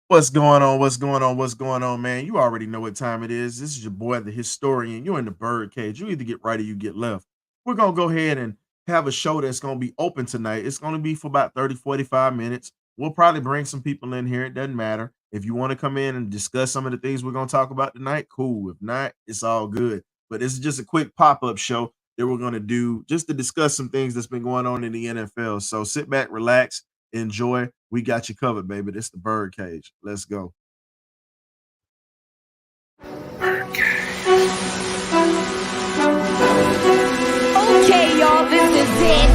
What's going on? What's going on? What's going on, man? You already know what time it is. This is your boy, the historian. You're in the bird cage. You either get right or you get left. We're going to go ahead and have a show that's going to be open tonight. It's going to be for about 30, 45 minutes. We'll probably bring some people in here. It doesn't matter. If you want to come in and discuss some of the things we're going to talk about tonight, cool. If not, it's all good. But this is just a quick pop up show that we're going to do just to discuss some things that's been going on in the NFL. So sit back, relax, enjoy. We got you covered, baby. This the bird cage. Let's go. Okay, y'all, this is it.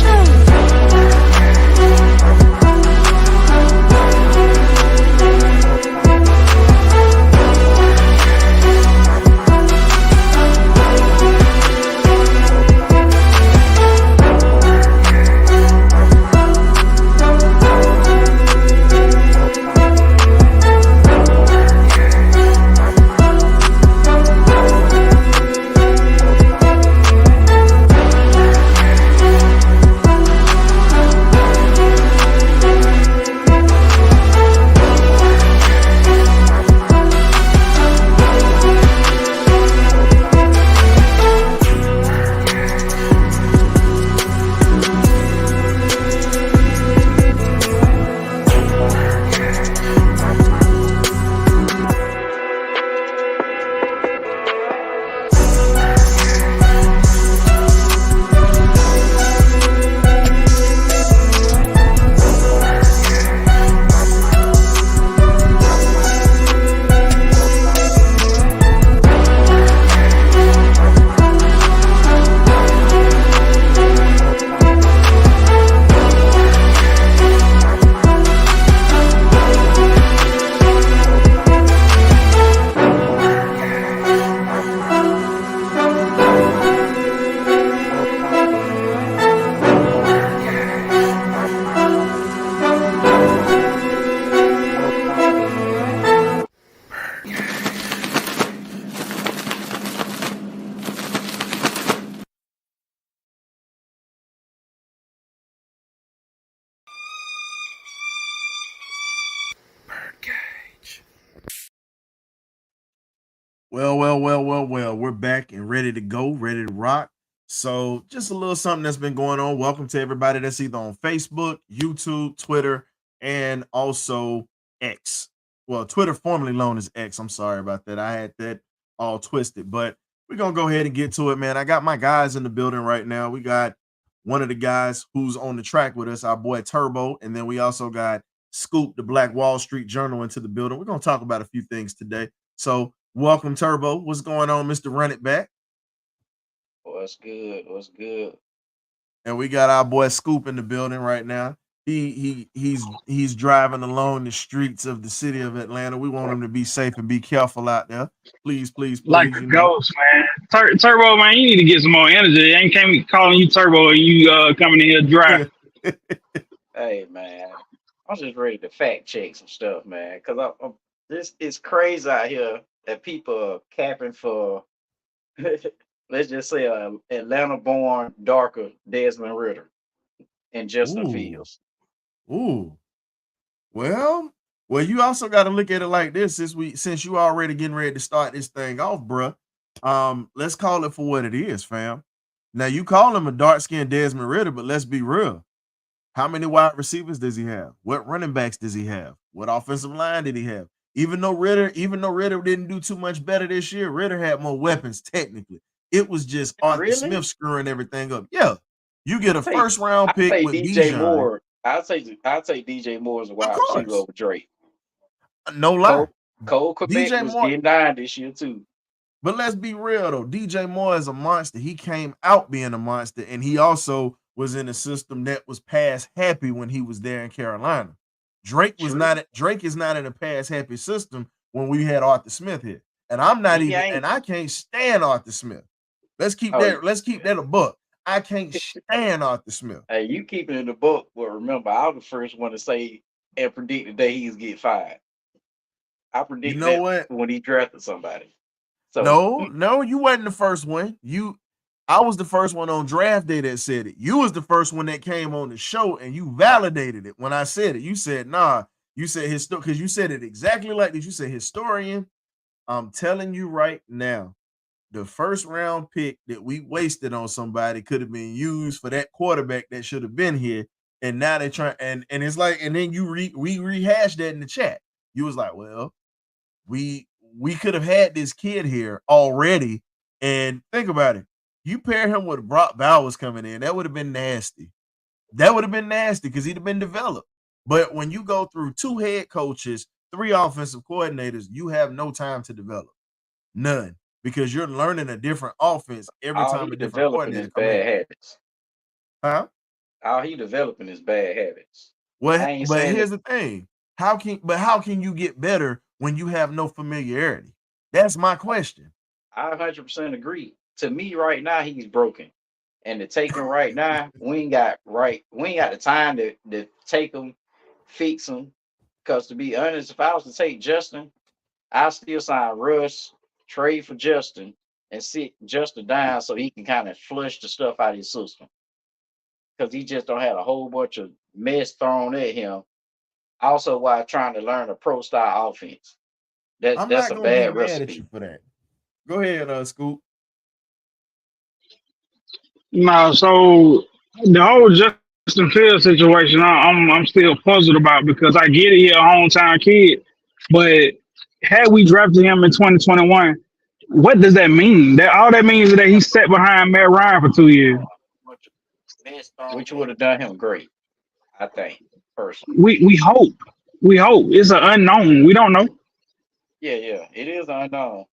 Well. We're back and ready to go, ready to rock. So, just a little something that's been going on. Welcome to everybody that's either on Facebook, YouTube, Twitter, and also X. Well, Twitter formerly known as X. I'm sorry about that. I had that all twisted, but we're going to go ahead and get to it, man. I got my guys in the building right now. We got one of the guys who's on the track with us, our boy Turbo, and then we also got Scoop, the Black Wall Street Journal, into the building. We're going to talk about a few things today. So, welcome, Turbo. What's going on, Mr. Run It Back? What's good? What's good? And we got our boy Scoop in the building right now. He's driving along the streets of the city of Atlanta. We want him to be safe and be careful out there. Please, please, Like please, a you know. ghost, man. Turbo, man, you need to get some more energy. I ain't can't be calling you Turbo and you coming in here dry. Hey, man, I'm just ready to fact check some stuff, man. Cause this is crazy out here that people are capping for. Let's just say a Atlanta-born darker Desmond Ritter and Justin Ooh, Fields. ooh. Well, you also got to look at it like this. Since you already getting ready to start this thing off, bruh. Let's call it for what it is, fam. Now you call him a dark skinned Desmond Ritter, but let's be real. How many wide receivers does he have? What running backs does he have? What offensive line did he have? Even though Ritter didn't do too much better this year, Ritter had more weapons technically. It was just Arthur Smith Really? screwing everything up. Yeah, you get I a take first round I pick take with DJ Bijan, Moore. I take DJ Moore as a of wide receiver course. over Drake. No lie. Cole Cole Komet DJ was Moore, getting 9 this year too. but let's be real though. DJ Moore is a monster. He came out being a monster, and he also was in a system that was pass happy when he was there in Carolina. True. Drake is not in a pass happy system when we had Arthur Smith here. And I'm not He even ain't. and I can't stand Arthur Smith. Oh, Let's keep that a buck. I can't stand Arthur Smith. hey, you keeping it in the book, but remember, I was the first one to say and predict the day he's get fired. I You predicted know that what? when he drafted somebody. So No, you wasn't the first one. I was the first one on draft day that said it. You was the first one that came on the show and you validated it when I said it. You said, nah, You said because you said it exactly like this. You said historian. I'm telling you right now, the first round pick that we wasted on somebody could have been used for that quarterback that should have been here. And now they try and it's like, and then we rehashed that in the chat. You was like, well, we could have had this kid here already. And think about it. You pair him with Brock Bowers coming in, that would have been nasty. That would have been nasty because he'd have been developed. But when you go through 2 head coaches, 3 offensive coordinators, you have no time to develop. None. Because you're learning a different offense every time a different coordinator comes in. Habits. Huh? All he developing is bad habits. Well, but here's the thing. How can you get better when you have no familiarity? That's my question. I 100% agree. To me, right now, he's broken. And to take him right now, we ain't got the time to take him, fix him. Because to be honest, if I was to take Justin, I still sign Russ, trade for Justin, and sit Justin down so he can kind of flush the stuff out of his system. Because he just don't have a whole bunch of mess thrown at him. Also, while trying to learn a pro style offense. That's a bad recipe. At you for that. Go ahead, Scoop. No, so the whole Justin Fields situation, I'm still puzzled about because I get it, he a hometown kid, but had we drafted him in 2021, what does that mean? That all that means is that he sat behind Matt Ryan for 2 years, which would have done him great, I think, personally. We hope it's an unknown. We don't know. Yeah, it is unknown.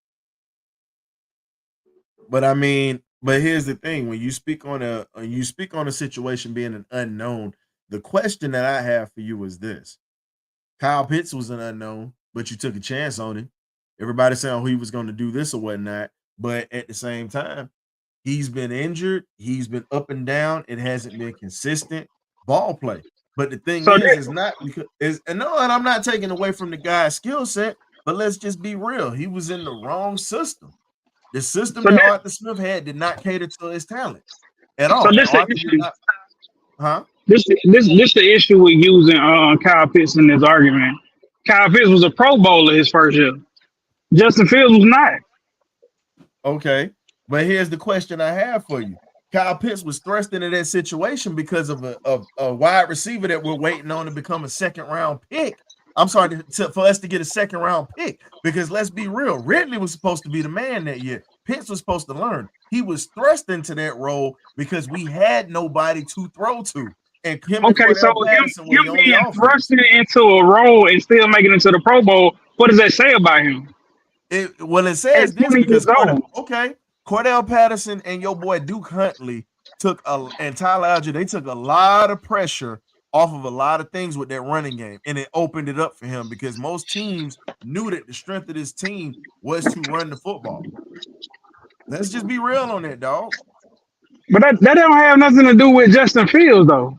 But I mean, but here's the thing: when you speak on a situation being an unknown, the question that I have for you is this: Kyle Pitts was an unknown, but you took a chance on him. Everybody saying he was going to do this or whatnot, but at the same time, he's been injured. He's been up and down. It hasn't been consistent ball play. But the thing is not because and I'm not taking away from the guy's skill set, but let's just be real. He was in the wrong system. The system that Arthur Smith had did not cater to his talent at all. So this the issue. This the issue with using Kyle Pitts in this argument. Kyle Pitts was a Pro Bowler his first year. Justin Fields was not. Okay, but here's the question I have for you. Kyle Pitts was thrust into that situation because of a wide receiver that we're waiting on to become a second-round pick. I'm sorry for us to get a second-round pick because let's be real. Ridley was supposed to be the man that year. Pitts was supposed to learn. He was thrust into that role because we had nobody to throw to. And okay, so him being thrusted into a role and still making it to the Pro Bowl, what does that say about him? It says this because Cordell Patterson and your boy Duke Huntley and Tyler Algier, they took a lot of pressure off of a lot of things with that running game, and it opened it up for him because most teams knew that the strength of this team was to run the football. Let's just be real on that, dog. But that don't have nothing to do with Justin Fields, though.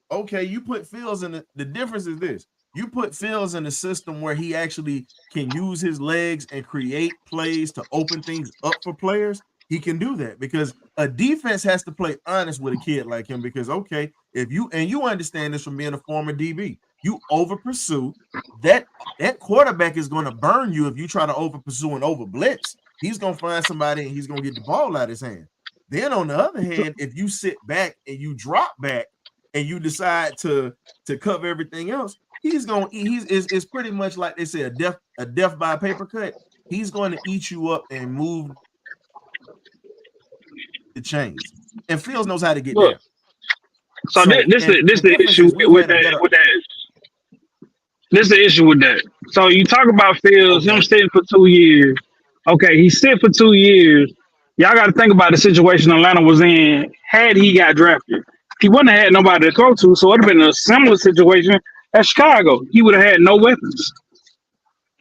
Okay, you put Fields in the difference is this. You put Fields in a system where he actually can use his legs and create plays to open things up for players. He can do that because a defense has to play honest with a kid like him because, okay, if you understand this from being a former DB, you over pursue, that quarterback is going to burn you if you try to over pursue and over blitz. He's going to find somebody and he's going to get the ball out of his hand. Then on the other hand, if you sit back and you drop back and you decide to cover everything else, it's pretty much like they say a death by a paper cut. He's going to eat you up and move the chains. And Fields knows how to get there. So this the issue with that. This is the issue with that. So you talk about Fields, him sitting for 2 years. Okay, he sit for 2 years. Y'all got to think about the situation Atlanta was in had he got drafted. He wouldn't have had nobody to throw to, so it would have been a similar situation at Chicago. He would have had no weapons.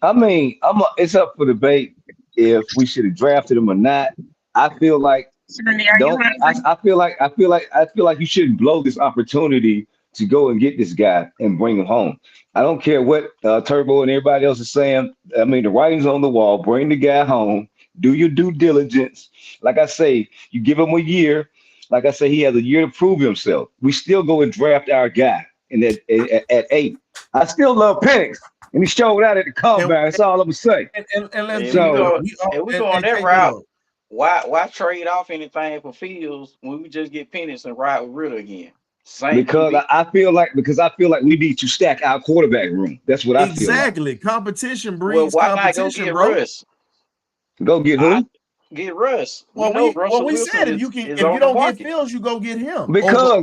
I mean, it's up for debate if we should have drafted him or not. I feel like I feel like you shouldn't blow this opportunity to go and get this guy and bring him home. I don't care what Turbo and everybody else is saying. I mean, the writing's on the wall. Bring the guy home. Do your due diligence. Like I say, you give him a year. Like I say, he has a year to prove himself. We still go and draft our guy. and at 8. I still love Penix, and he showed out at the combine. That's all I'm gonna say. And let's we go on that take route. look. Why trade off anything for Fields when we just get Penix and ride with Ritter again? Because I feel like we need to stack our quarterback room. That's what I feel. Exactly. Competition breeds why competition, not bro. Russ? Go get who? Get Russ. We said if you don't get Fields, you go get him. Because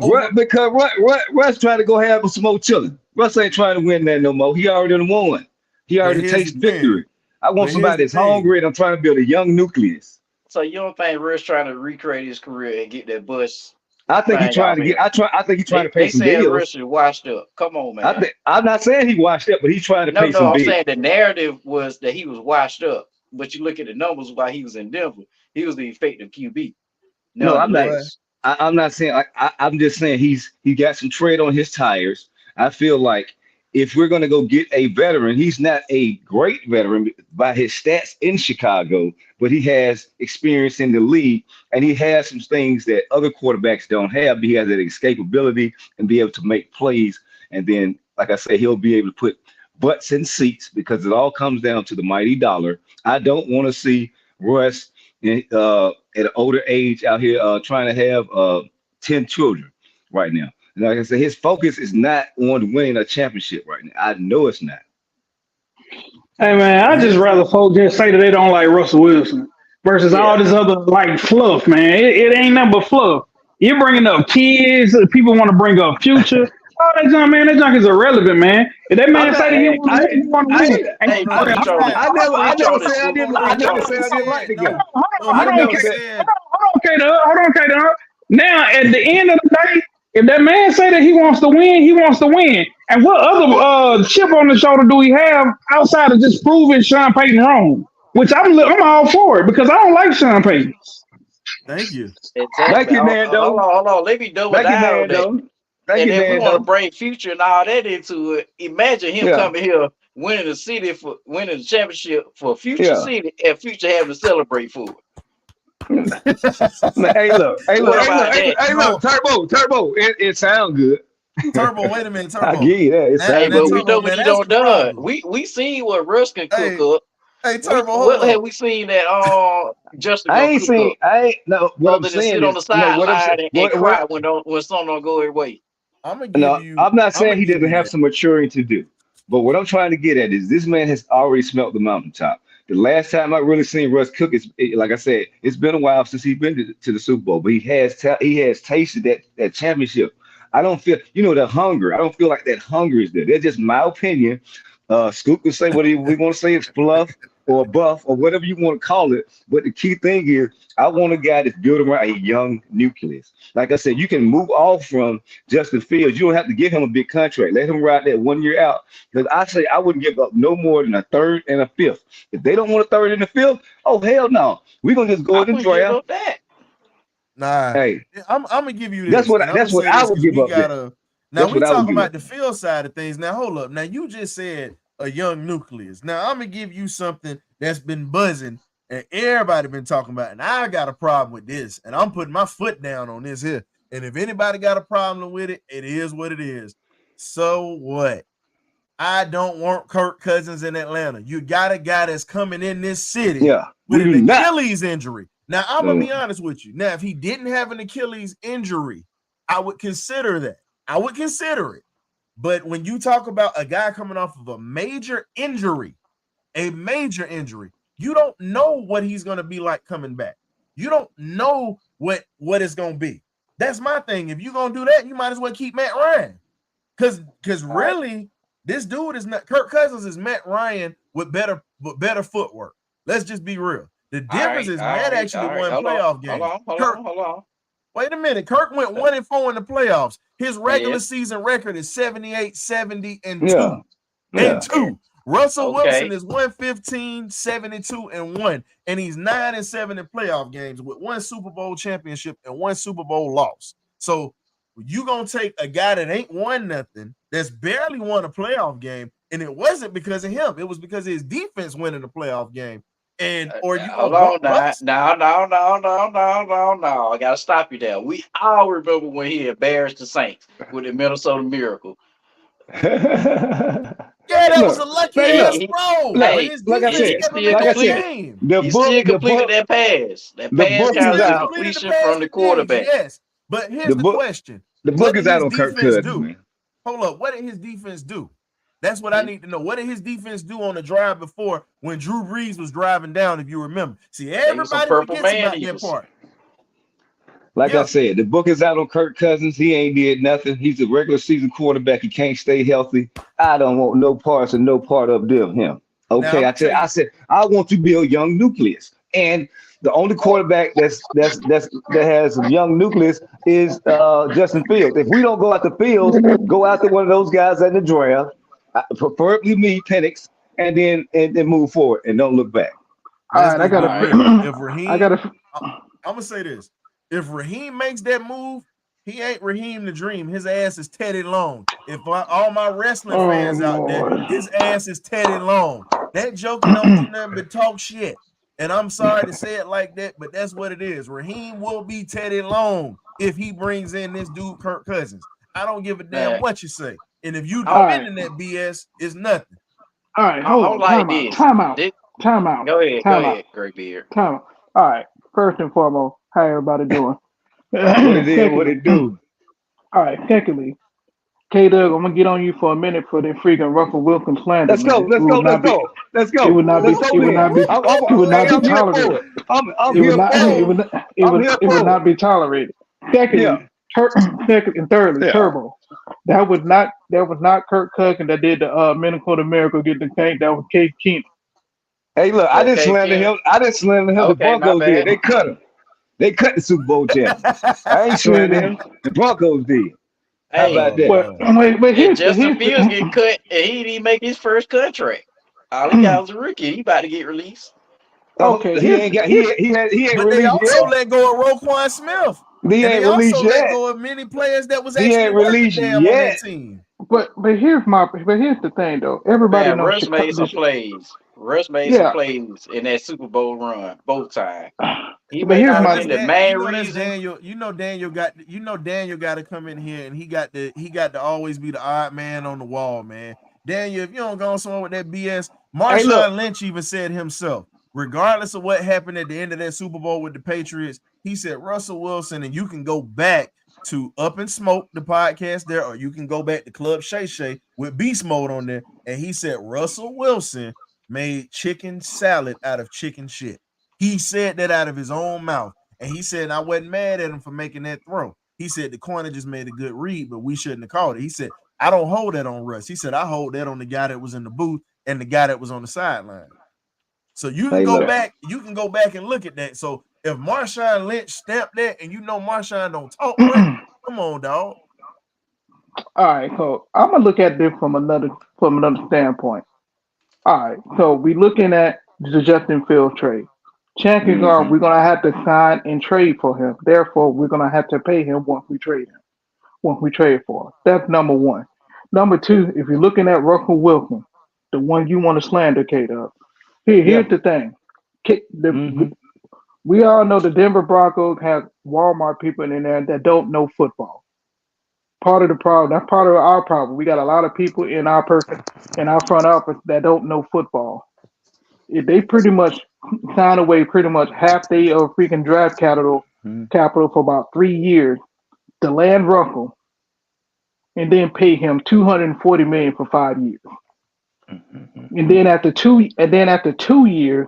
Russ trying to go have some more chilling. Russ ain't trying to win that no more. He already won. He already tasted victory. I want somebody that's hungry, and I'm trying to build a young nucleus. So you don't think Russ trying to recreate his career and get that bus? I think he's trying to get. I think he's trying to pay some bills. They said Russ is washed up. Come on, man. I'm not saying he washed up, but he's trying to pay some bills. I'm saying the narrative was that he was washed up. But you look at the numbers while he was in Denver, he was the effective QB. No, I'm not. I'm not saying. I'm just saying he got some tread on his tires. I feel like if we're going to go get a veteran, he's not a great veteran by his stats in Chicago, but he has experience in the league, and he has some things that other quarterbacks don't have. He has that escapability and be able to make plays. And then, like I say, he'll be able to put butts in seats because it all comes down to the mighty dollar. I don't want to see Russ at an older age out here trying to have 10 children right now. And like I said, his focus is not on winning a championship right now. I know it's not. Hey man, I just rather folks just say that they don't like Russell Wilson versus all this other like fluff, man. It ain't nothing but fluff. You're bringing up kids. People want to bring up future. Oh, that junk, man. That junk is irrelevant, man. If that man say that he want to win, I never said I didn't like the guy. Hold on, K-Dub. Now, at the end of the day, if that man say that he wants to win, he wants to win. And what other chip on the shoulder do we have outside of just proving Sean Payton wrong? Which I'm all for it because I don't like Sean Payton. Thank you. Thank you, Nando. Hold on. Let me double down on that. And if we want to bring future and all that into it, imagine him coming here winning the championship for Future City and Future having to celebrate for it. Hey, look, Turbo. It sounds good. Turbo, wait a minute, Turbo. I get that. It sounds good. We know what you don't done. We seen what Russ can cook up. Hey, Turbo, what have we seen that Justin? I ain't seen. What I'm saying sit on the sideline and cry when something don't go his way. I'm not saying he doesn't have some maturing to do, but what I'm trying to get at is this man has already smelt the mountaintop. The last time I really seen Russ cook is, like I said, it's been a while since he's been to the Super Bowl, but he has tasted that championship. I don't feel, the hunger. I don't feel like that hunger is there. That's just my opinion. Scoop can say what we want to say. It's fluff or buff or whatever you want to call it. But the key thing is, I want a guy that's building around a young nucleus. Like I said, you can move off from Justin Fields. You don't have to give him a big contract. Let him ride that 1 year out. Because I say I wouldn't give up no more than a third and a fifth. If they don't want a third and a fifth, oh hell no. We're gonna just go in the draft. Nah, hey, I'm gonna give you this. That's what I would give up. Now we talking about the field side of things. Now hold up. Now you just said a young nucleus. Now I'm gonna give you something that's been buzzing and everybody been talking about, and I got a problem with this, and I'm putting my foot down on this here. And if anybody got a problem with it, it is what it is. So what? I don't want Kirk Cousins in Atlanta. You got a guy that's coming in this city with an Achilles injury. Now I'm gonna be honest with you. Now, if he didn't have an Achilles injury, I would consider that. I would consider it. But when you talk about a guy coming off of a major injury, you don't know what he's going to be like coming back. You don't know what it's going to be. That's my thing. If you're going to do that, you might as well keep Matt Ryan. Because really, this dude is not – Kirk Cousins is Matt Ryan with better footwork. Let's just be real. The difference is Matt actually won playoff games. Hold on. Wait a minute. Kirk went 1-4 in the playoffs. His regular season record is 78, 70, and 2. Russell Wilson is 115, 72, and 1. And he's 9-7 in playoff games with 1 Super Bowl championship and 1 Super Bowl loss. So you gonna take a guy that ain't won nothing, that's barely won a playoff game, and it wasn't because of him. It was because of his defense winning the playoff game. And or you hold on no. I gotta stop you there. We all remember when he embarrassed the Saints with the Minnesota Miracle. Yeah, that was Look, a lucky hey, ass look, He, throw, look. but hey, his Like I defense he said, kept him still in like I that said, completed. game. the He book, still the completed book, that pass. That the pass book He is got still the out. completed the completion pass from to the Diggs, quarterback. yes. But here's The the book, question: the what book did is out his on Kirk defense Cousins, do? man. Hold up, what did his defense do? That's what I He, need to know. What did his defense do on the drive before when Drew Brees was driving down? If you remember, see, they was some everybody purple forgets man about that eaters. part. Like I Yeah. said, the book is out on Kirk Cousins. He ain't did nothing. He's a regular season quarterback. He can't stay healthy. I don't want no parts and no part of him. Now I'm Okay, gonna tell I you. said I want to build young nucleus, and the only quarterback that has a young nucleus is Justin Fields. If we don't go out the fields, go after one of those guys at the draft, preferably me, Penix, and then move forward and don't look back. All Let's right, I just be All gotta, right. real. If I Raheem, gotta. I'm gonna say this: if Raheem makes that move, he ain't Raheem the Dream. His ass is Teddy Long. All my wrestling Oh fans out there, Lord. his ass is Teddy Long. That Joker don't do nothing but talk shit. And I'm sorry to say it like that, but that's what it is. Raheem will be Teddy Long if he brings in this dude Kirk Cousins. I don't give a damn Man, what you say. And if you I, All right, defending that BS, it's nothing. all right. I Hold on. like Time out. this. Time out. This. Time out. Go Time out. ahead, Great Beard. Time out. All right. First and foremost, how everybody doing? What it is, what Secondly, it do. all right. Secondly, K Doug, I'm gonna get on you for a minute for that freaking Russell Wilson slander, Let's go, man. It let's go, would let's not be. go, let's It go. would not be. Let's go It would then. not be. I'm, It would not hey, be I'm here for tolerated. it. I'm It would here not. for It it. would. Not, it I'm would. here It would for not it. be tolerated. Yeah, Secondly, second and thirdly, yeah. Turbo. That was not. That was not Kirk Cousins that did the Minnesota Miracle get the tank. That was Case Keenum. Hey, look, I didn't Okay, slander Ken. him. I didn't slander him. The Okay, my Broncos did. bad. They cut him. They cut the Super Bowl champion. I ain't See, slander him. The Broncos did. How about Hey, Oh that? but Lord. but and here's the Justin Fields get cut, and he didn't even make his first contract. All he got was a rookie. He about to get released. Oh, okay. he ain't got. He ain't But they released also yet. let go of Roquan Smith. He And they ain't also released let yet. go of many players that was He actually ain't worth a released damn on that yet. team. But here's the thing though. Everybody Man, knows Russ made Chicago. some plays. Russ made some Yeah. plays in that Super Bowl run both times. He But may here's not have my been the main That's reason. Daniel. Daniel got to come in here and he got to always be the odd man on the wall, man. Daniel, if you don't go somewhere with that BS, Hey, look. Marshawn Lynch even said himself, regardless of what happened at the end of that Super Bowl with the Patriots, he said Russell Wilson, and you can go back to Up and Smoke, the podcast there, or you can go back to Club Shay Shay with Beast Mode on there. And he said Russell Wilson made chicken salad out of chicken shit. He said that out of his own mouth. And he said, I wasn't mad at him for making that throw. He said the corner just made a good read, but we shouldn't have called it. He said, I don't hold that on Russ. He said, I hold that on the guy that was in the booth and the guy that was on the sideline. So you can Hey, go look. back, and look at that. So if Marshawn Lynch stamped that and you know Marshawn don't talk much, come on, dog. all right. So I'm gonna look at this from another standpoint. All right. So we looking at the Justin Fields trade. Chances are Mm-hmm. we're gonna have to sign and trade for him. Therefore, we're gonna have to pay him once we trade him. Once we trade for him. That's number one. Number two, if you're looking at Russell Wilson, the one you want to slander, Kate, up. Yeah. Here's the thing. Mm-hmm. We all know the Denver Broncos have Walmart people in there that don't know football. Part of the problem. That's part of our problem. We got a lot of people in our front office that don't know football. If they pretty much sign away pretty much half the freaking draft capital for about 3 years to land Russell and then pay him 240 million for 5 years. And Mm-hmm. then after 2 years,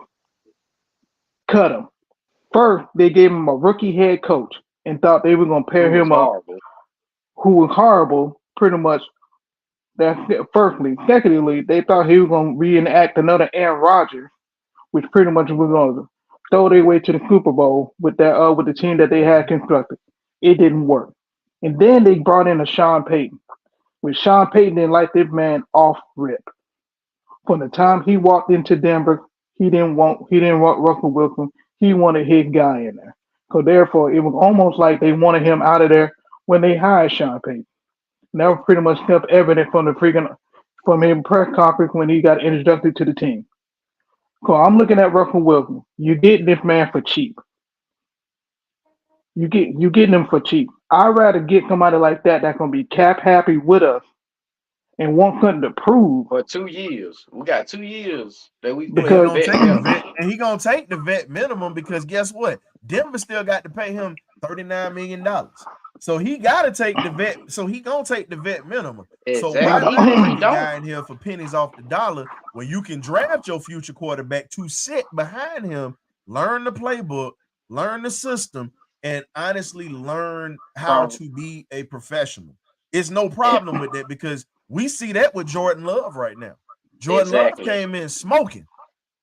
cut him. First, they gave him a rookie head coach and thought they were gonna pair Who was him up, horrible. who was horrible, pretty much. That's it, firstly. Secondly, they thought he was gonna reenact another Aaron Rodgers, which pretty much was gonna throw their way to the Super Bowl with the team that they had constructed. It didn't work. And then they brought in a Sean Payton. Which Sean Payton didn't like this man off rip. From the time he walked into Denver, he didn't want Russell Wilson. He wanted his guy in there. So therefore, it was almost like they wanted him out of there when they hired Sean Payton. And that was pretty much self-evident from his press conference when he got introduced to the team. So I'm looking at Russell Wilson. You get this man for cheap. You getting him for cheap. I'd rather get somebody like that that's gonna be cap happy with us and want something to prove. For 2 years. We got 2 years that we But put Because he vet gonna take the minimum. vet, and he gonna take the vet minimum because guess what? Denver still got to pay him $39 million. So he gotta take the vet. So he gonna take the vet minimum. So why Exactly. not He bring the don't. guy in here for pennies off the dollar when you can draft your future quarterback to sit behind him, learn the playbook, learn the system, and honestly learn how From to be a professional? It's no problem with that because we see that with Jordan Love right now. Jordan Love exactly. came in smoking.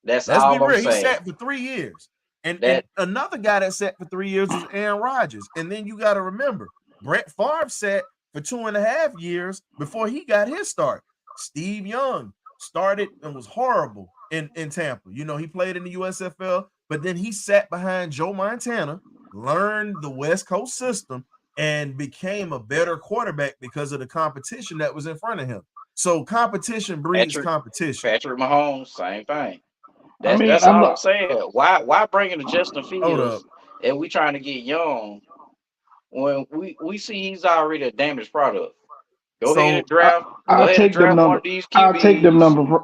That's Let's be all I'm real. He saying. sat for 3 years. And That another guy that sat for 3 years was Aaron Rodgers. And then you got to remember, Brett Favre sat for 2.5 years before he got his start. Steve Young started and was horrible in Tampa. You know, he played in the USFL, but then he sat behind Joe Montana, learned the West Coast system, and became a better quarterback because of the competition that was in front of him. So competition breeds competition. Patrick Mahomes, same thing. I mean, That's I'm all I'm not. saying. Why bringing the Justin Hold up. Fields and we trying to get Young when we see he's already a damaged product? Go ahead So and draft. Go I'll ahead and take them draft one numbers. of these I'll take them QBs. numbers.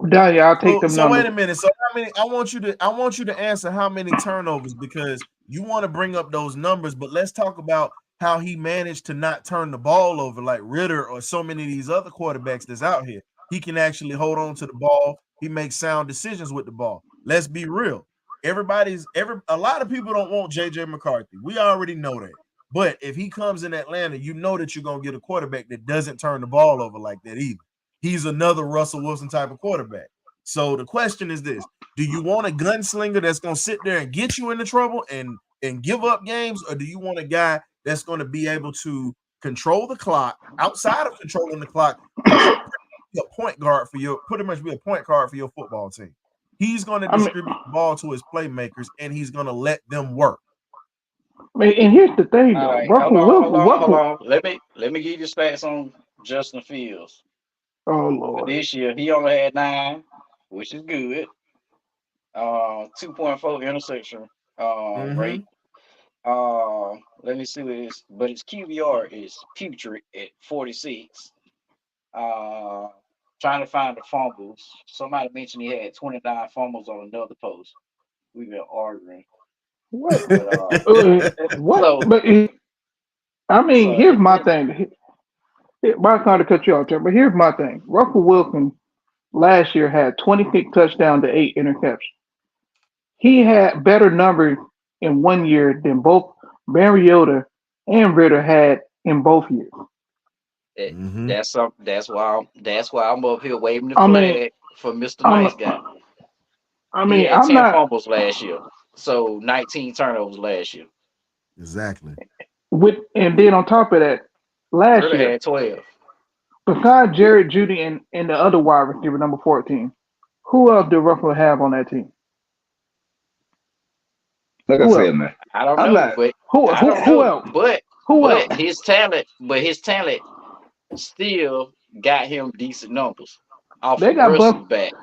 Dahlia, I'll take them So wait numbers. a minute. So how many? I want you to answer how many turnovers because you want to bring up those numbers, but let's talk about how he managed to not turn the ball over like Ritter or so many of these other quarterbacks that's out here. He can actually hold on to the ball. He makes sound decisions with the ball. Let's be real. A lot of people don't want JJ McCarthy. We already know that. But if he comes in Atlanta, you know that you're gonna get a quarterback that doesn't turn the ball over like that either. He's another Russell Wilson type of quarterback. So the question is this: do you want a gunslinger that's gonna sit there and get you into trouble and give up games, or do you want a guy that's gonna be able to control the clock outside of controlling the clock and be a point guard for your pretty much be a point guard for your football team? He's gonna I mean, distribute the ball to his playmakers and he's gonna let them work. and here's the thing All though, right, hold Russell on, hold Wilson, on, hold Russell. on. Let me give you stats on Justin Fields. Oh For Lord, this year, he only had 9, which is good. 2.4 interception rate. Let me see what it is, but his QBR is putrid at 46. Trying to find the fumbles. Somebody mentioned he had 29 fumbles on another post. We've been arguing, what? but What? so But I mean, so here's my thing. My kind to cut you off, Jeff, but here's my thing. Russell Wilson last year had 26 touchdowns to 8 interceptions. He had better numbers in 1 year than both Mariota and Ritter had in both years. that's why I'm up here waving the I mean, flag for Mr. I'm, Nice Guy. I He mean, had I'm 10 not fumbles last year, so 19 turnovers last year. Exactly. and then on top of that, last Ritter year, had 12. besides Jared Judy and the other wide receiver, number 14, who else did Russell have on that team? Like I Who said, else? man, I don't I'm know, not. but Who I who don't who know, else? but Who else? his talent still got him decent numbers off They of got buffed. rushing back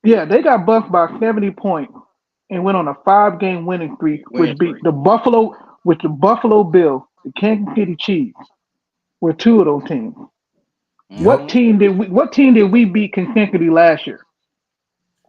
Yeah, they got buffed by 70 points and went on a 5-game winning streak, win which beat streak. the Buffalo Bills, the Kansas City Chiefs, were two of those teams. Yep. What team did we beat consecutively last year?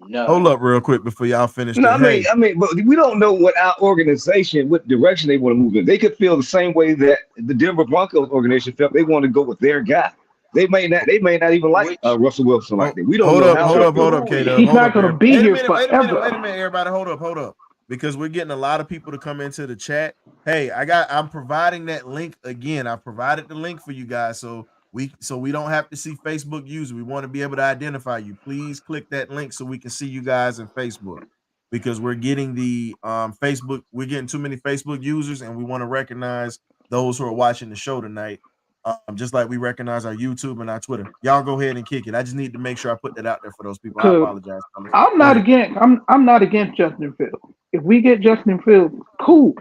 None. Hold up real quick before y'all finish No, that. Hey, I mean, but we don't know what our organization, what direction they want to move in. They could feel the same way that the Denver Broncos organization felt. They want to go with their guy. They may not even like Which Russell Wilson like that. We don't hold know up, how hold they up, hold feel. up, K-Dub. He's Hold not up, going to everybody. be Wait a here minute, wait a minute, wait a forever. minute, everybody. Hold up. Because we're getting a lot of people to come into the chat. Hey, I'm providing that link again. I provided the link for you guys so we don't have to see Facebook users. We want to be able to identify you. Please click that link so we can see you guys in Facebook. Because we're getting the Facebook, we're getting too many Facebook users, and we want to recognize those who are watching the show tonight. Just like we recognize our YouTube and our Twitter. Y'all go ahead and kick it. I just need to make sure I put that out there for those people. I Because apologize. I'm Go not ahead. against I'm not against Justin Fields. If we get Justin Fields, cool.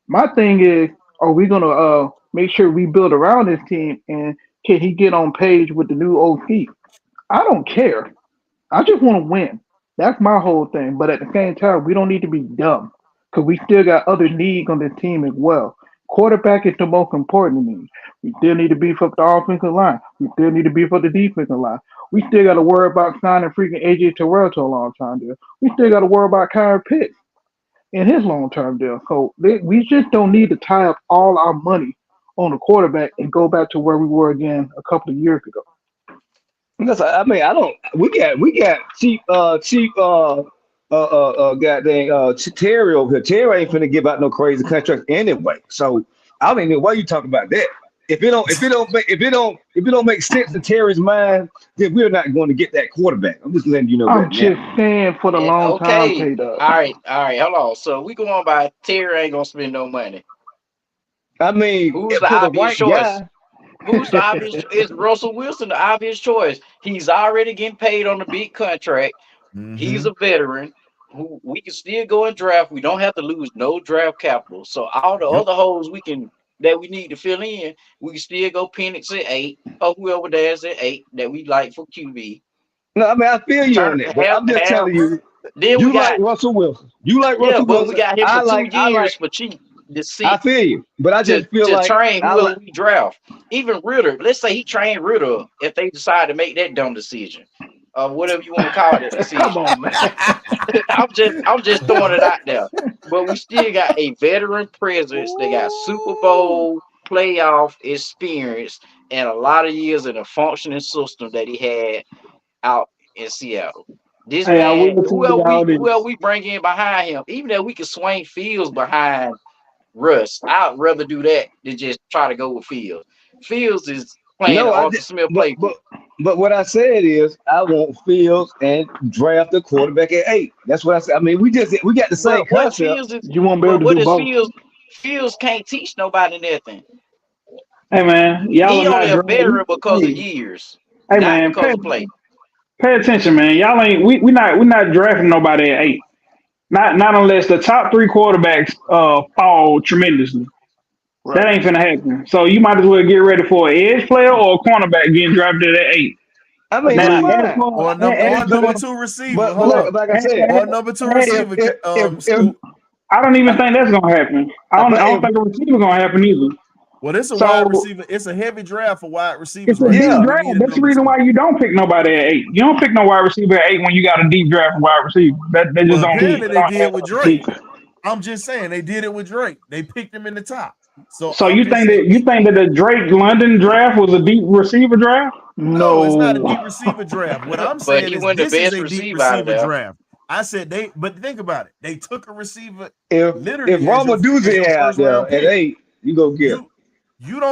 My thing is, are we gonna make sure we build around this team and can he get on page with the new OC? I don't care. I just want to win. That's my whole thing. But at the same time, we don't need to be dumb because we still got other needs on this team as well. Quarterback is the most important to me. We still need to beef up the offensive line. We still need to beef up the defensive line. We still got to worry about signing freaking AJ Terrell to a long time deal. We still got to worry about Kyle Pitts in his long term deal. So we just don't need to tie up all our money on the quarterback and go back to where we were again a couple of years ago. That's, I mean, I don't. We got goddamn Terry over here. Terry ain't finna give out no crazy contract anyway. So I don't even know why you talking about that. If it don't make sense in Terry's mind, then we're not going to get that quarterback. I'm just letting you know I'm that just now. saying for the long time, Okay. K-Dub. All right. Hold on. So we go on by Terry ain't gonna spend no money. I mean, Who's the for the obvious right choice? guy, Who's the obvious? Is Russell Wilson the obvious choice? He's already getting paid on the big contract. He's a veteran who we can still go and draft. We don't have to lose no draft capital. So all the other holes that we need to fill in, we can still go Penix at 8 or whoever there's at 8 that we like for QB. no, I mean I feel you on that, but I'm just telling you, Then you we got like Russell Wilson. You like Russell but Wilson. we got him I for like 2 years for cheap to see I feel you, but I just feel to like train I whoever like. we draft. Even Ritter, let's say he trained Ritter if they decide to make that dumb decision. Whatever you want to call that decision. Come on, man. I'm just throwing it out there. But we still got a veteran presence. They got Super Bowl playoff experience and a lot of years in a functioning system that he had out in Seattle. This Hey, I man, will tell y'all this. whoever we bring in behind him, even if we can swing Fields behind Russ, I'd rather do that than just try to go with Fields. Fields is playing No, the I Arthur did, Smith but playbook. what I said is I want Fields and draft a quarterback at 8. That's what I said. I mean, we got the same But what concept. Fields is You won't be able but to what do is both. Fields can't teach nobody nothing. Hey man, y'all He are only not a veteran drafting. because of Hey, years, hey not man, because of play. pay attention, man. Y'all ain't we not drafting nobody at 8. Not unless the top 3 quarterbacks fall tremendously. That Right. ain't finna happen. So you might as well get ready for an edge player or a cornerback getting drafted at 8. I mean, that's Now, Agreed. as fine. far, or as number far, 2 receiver. But Hold like up. like I said, Or number 2 if receiver. if Scoop. I don't even think that's gonna happen. I but don't if think a receiver gonna happen either. Well, it's a wide So receiver. It's a heavy draft for wide it's receivers a right deep now. yeah, We draft. need a That's the number reason 2. why you don't pick nobody at 8. You don't pick no wide receiver at 8 when you got a deep draft for wide receiver. That just Well, don't apparently they did with Drake. happen. I'm just saying they did it with Drake. They picked him in the top. So So I'm just saying you think that the Drake London draft was a deep receiver draft? no, it's not a No. deep receiver draft. What I'm But saying he is wasn't the this is best a deep receiver out of receiver there. draft. I said but think about it. They took a receiver if literally as Roma Doozy your out first there round at pick. 8, you go get him.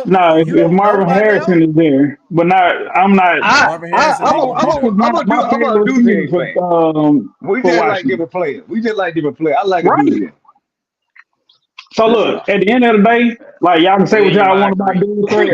No, You if don't know Marvin by Harrison now. is there, but I'm not. Marvin Harrison ain't gonna be there. My I'm a favorite Doozy receiver fan. We for just like Washington. different players. I like a Right. Doozy. So look, at the end of the day, like y'all can say what William, y'all I want about agree. dual threat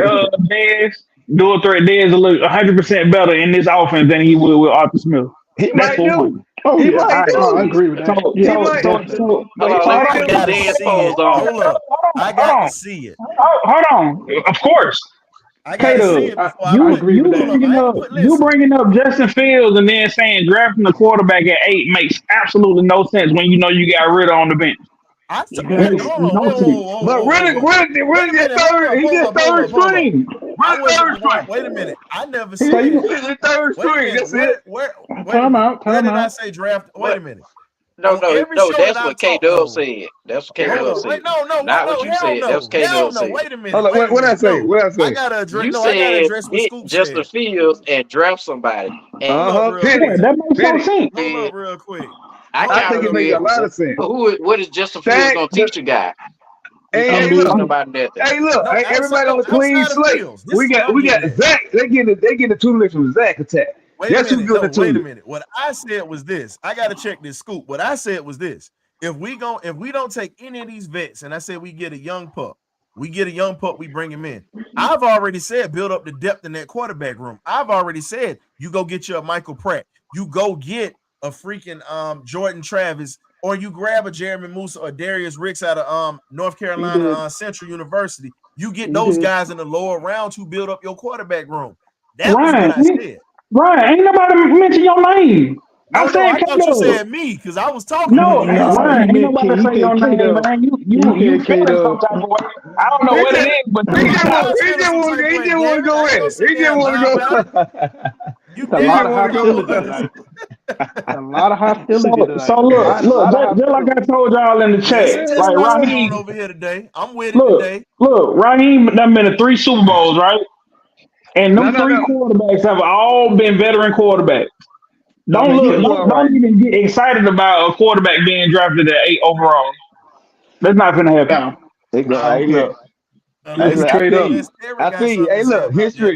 Dez. Dual threat Dez will look 100% better in this offense than he will with Arthur Smith. He That's might for do. one. Oh He yeah. All might right. No, I do. agree with that. So Yeah, He might do. definitely. But Hold he on, let might me I put do. this gotta dead see pose it. on. Hold up. I got to see it. Hold on. Of course. I gotta see K-Dub, it before I I put. agree with you Hold that. up. bringing I ain't up put. Listen. Justin Fields and then saying drafting the quarterback at 8 makes absolutely no sense when you know you got Ritter on the bench. Wait, Makes Exactly. hold on. no Wait, sense. But wait a really just minute. Hold third. up. He Hold just up. Hold third up. Hold up. string. I Really wasn't. third string. Wait a minute. I never He said. He just third Wait a string. minute. That's it. Wait a time minute. out. Where Time did I out. say draft? Wait a What? minute. No, On no, every no. show that That's I've what K talked Dub on. said. That's what K Hold Dub up. said. Wait. No. Not what you Hell said. That's no. what K Hell Dub no. said. Wait a Hold minute. on. Wait a What I minute. say? No. What I I say? gotta address. You No. I gotta said address what get Scoop Justin said. Fields and draft somebody. And Hold up real Yeah, quick. Penix. that makes no Penix. sense. Hold up real quick. I I Hold up think counter it real makes a with quick. lot of sense. what is Justin Fields Thank gonna the teach a guy? He I'm can't and with teach you. nobody nothing. hey, look, No. hey, everybody on a clean Outside of slate. Fields. This is what I'm We got getting at. Zach. They getting the tutelage from Zach Attack. Wait a Guess who minute. getting No, the wait a tutelage? minute. What I said was this. I gotta check this scoop. What I said was this. If we don't take any of these vets, and I said we get a young pup, we bring him in. I've already said build up the depth in that quarterback room. I've already said you go get you a Michael Pratt, you go get a freaking Jordan Travis, or you grab a Jeremy Musa or Darius Ricks out of North He did. Carolina Central University. You get He those did. guys in the lower rounds who build up your quarterback room. That was what I Ryan, said. ain't nobody mention your name. No, I no, said I thought you Kato. said me because I was talking. No, to you. No, Ryan, he ain't nobody said say your name, Kato. man. He You said feeling some Kato. type of way. I don't know He what it just, is, but I you try. was feeling some type of way, he just want to David. go I ain't in. gonna sit He there just and want lie about it. to go. You It's a He lot just of damn want to sure go. hostility was. tonight. A lot of hostility So tonight. A lot of just like I hostility. told y'all in the Yeah, it's a chat, like testosterone Raheem, over here today. I'm with it look, today. Raheem done been to 3 Super Bowls, right? And No, them no, 3 no. quarterbacks have all been veteran quarterbacks. That makes He sense. was all right. Don't even get excited about a quarterback being drafted at 8 overall. That's not gonna happen. Now, He go. now, Hey, look. look. Hey, If you look. Unless I trade feel up, you. Terry I got feel you. something Hey, to say look. about that.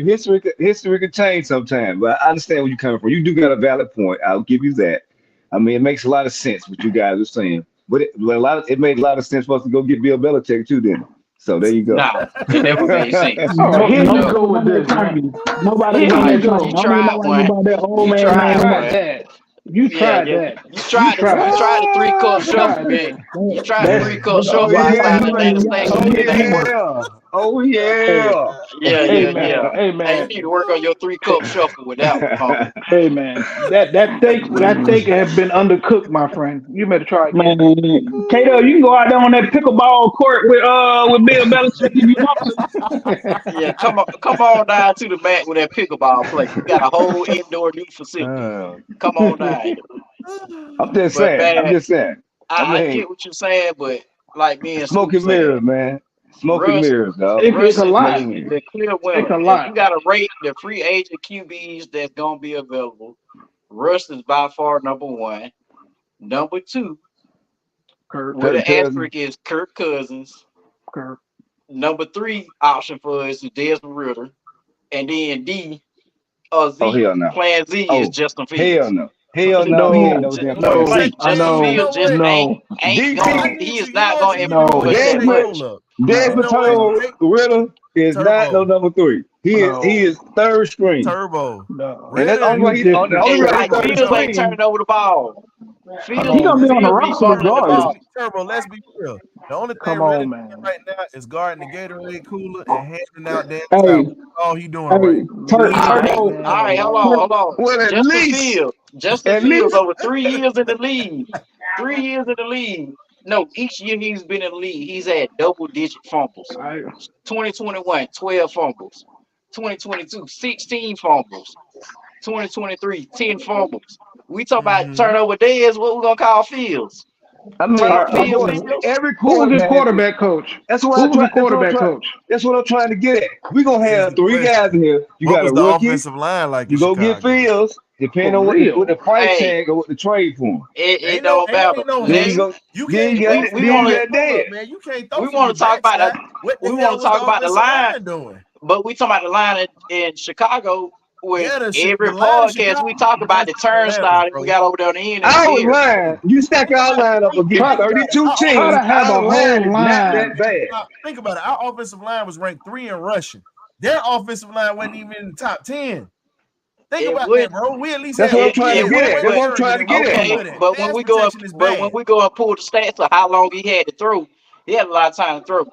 History can change sometimes, but I understand where you're coming from. You do got a valid point. I'll give you that. I mean, it makes a lot of sense what you guys are saying, but it made a lot of sense for us to go get Bill Belichick too. Then, so there you go. Nah, it never made sense. all right, No, here It you nobody never. go was with on that this, man. train. Nobody was Here on Nah, you that you, train. you go. Don't even tried nobody one. about that old You man You tried name. tried one. that. You Yeah, tried yeah. that. You You tried the tried you that. tried the 3-cup You tried shuffle, that. man. You tried the That's 3-cup Oh shuffle yeah. outside nobody of named Atlanta y'all Station. Oh It name ain't work. yeah. Oh Hey, yeah. Yeah, hey yeah, man. yeah. Hey Hey, you man. need to work on your 3-cup shuffle with that one, punk. Hey man. That steak has been undercooked, my friend. You better try again. Man, Kato, you can go out there on that pickleball court with Bill Belichick if you want to. Yeah, come on down to the mat with that pickleball play. We got a whole indoor new facility. Uh, Come on down here. I'm just But saying. I'm man, just saying. I I mean, get what you're saying, but like me and smoke Scoop and said, mirrors, man. Smoke and Russ mirrors, dog. It's Russ a is Smoke and lot. mirrors. the clear It's winner. a If you lot. got to rate the free agent QBs that's gonna be available, Russ is by far number one. Number two, Kirk. with an Kirk Cousins. asterisk, is Kirk Cousins. Kirk. Number three option for us is Desmond Ritter, and then D Oh Z. hell no. Plan Z is Oh Justin hell Fields. no. Hell no. He ain't No. no damn Well, plan No. C. Justin you No. Fields know just what? ain't No. ain't No, I going. DT. need He you. is You know not what going you to need to do improve No. us that instead? Desmond much. Hold up. You No. Desmond know what? No. Turner Ritter is not no Turbo, number three. He No. is third string. Turbo, No. And that's the Ritter, only You way the different. only Hey, reason he's like Turbo. third Fields ain't No, string. turning over the ball. Come He Fields on, gonna be on man. the Fields be roster Turbo. fumbling the regardless. ball. Let's be real. The only thing Come Ritter on, doing man. right now is guarding the Gatorade cooler and handing out damn towels. Hey, That's all he doing right hey, now. He leading the All team Turbo, in right, turnovers. hold on, Tur- hold on. Well, Justin at Fields least, over 3 years in the league. 3 years in the league. No, each year he's been in the league, he's had double-digit fumbles. I 2021, 12 fumbles. 2022, 16 fumbles. 2023, 10 fumbles. We talk about Mm-hmm. turnover days, what we gonna call Fields? I mean, Turn of Fields course, Fields? every Who was his quarterback. quarterback coach? That's what Who I was try. his quarterback coach? That's what I'm trying to get at. We're gonna Here's have the three question: guys in here. You what got a was the rookie. offensive line like in You go get Chicago? Fields, depending For on what the real. price Hey, tag or what the trade for him. it don't matter. Ain't no Then you Let's hey. go. You Then you can't got. throw we from we Then your you wanna back. got Hold that. up, man. You can't throw we from wanna your talk about backside. What the we hell wanna was the talk about the offensive line. line doing? But we talking about the line in Chicago with Yeah, every the line in podcast. Chicago We talk was about better the than Atlanta's, turnstile that we bro. got over there on the end of the I was Bears. lying. Hey, You stack think our about it. line up against Try, Think about it. 32 try teams. to have Our a line whole is not line. that bad. Think about it. Our offensive line was ranked 3 in rushing. Their offensive line wasn't even in the top 10. Think It about would that, bro. We at least That's had what I'm it, trying we to it had get would at. one That's but what I'm area trying to that we get was at. okay, good at. but when Pass we go protection is but when bad. we go and pull the stats of how long he had to throw, he had a lot of time to throw.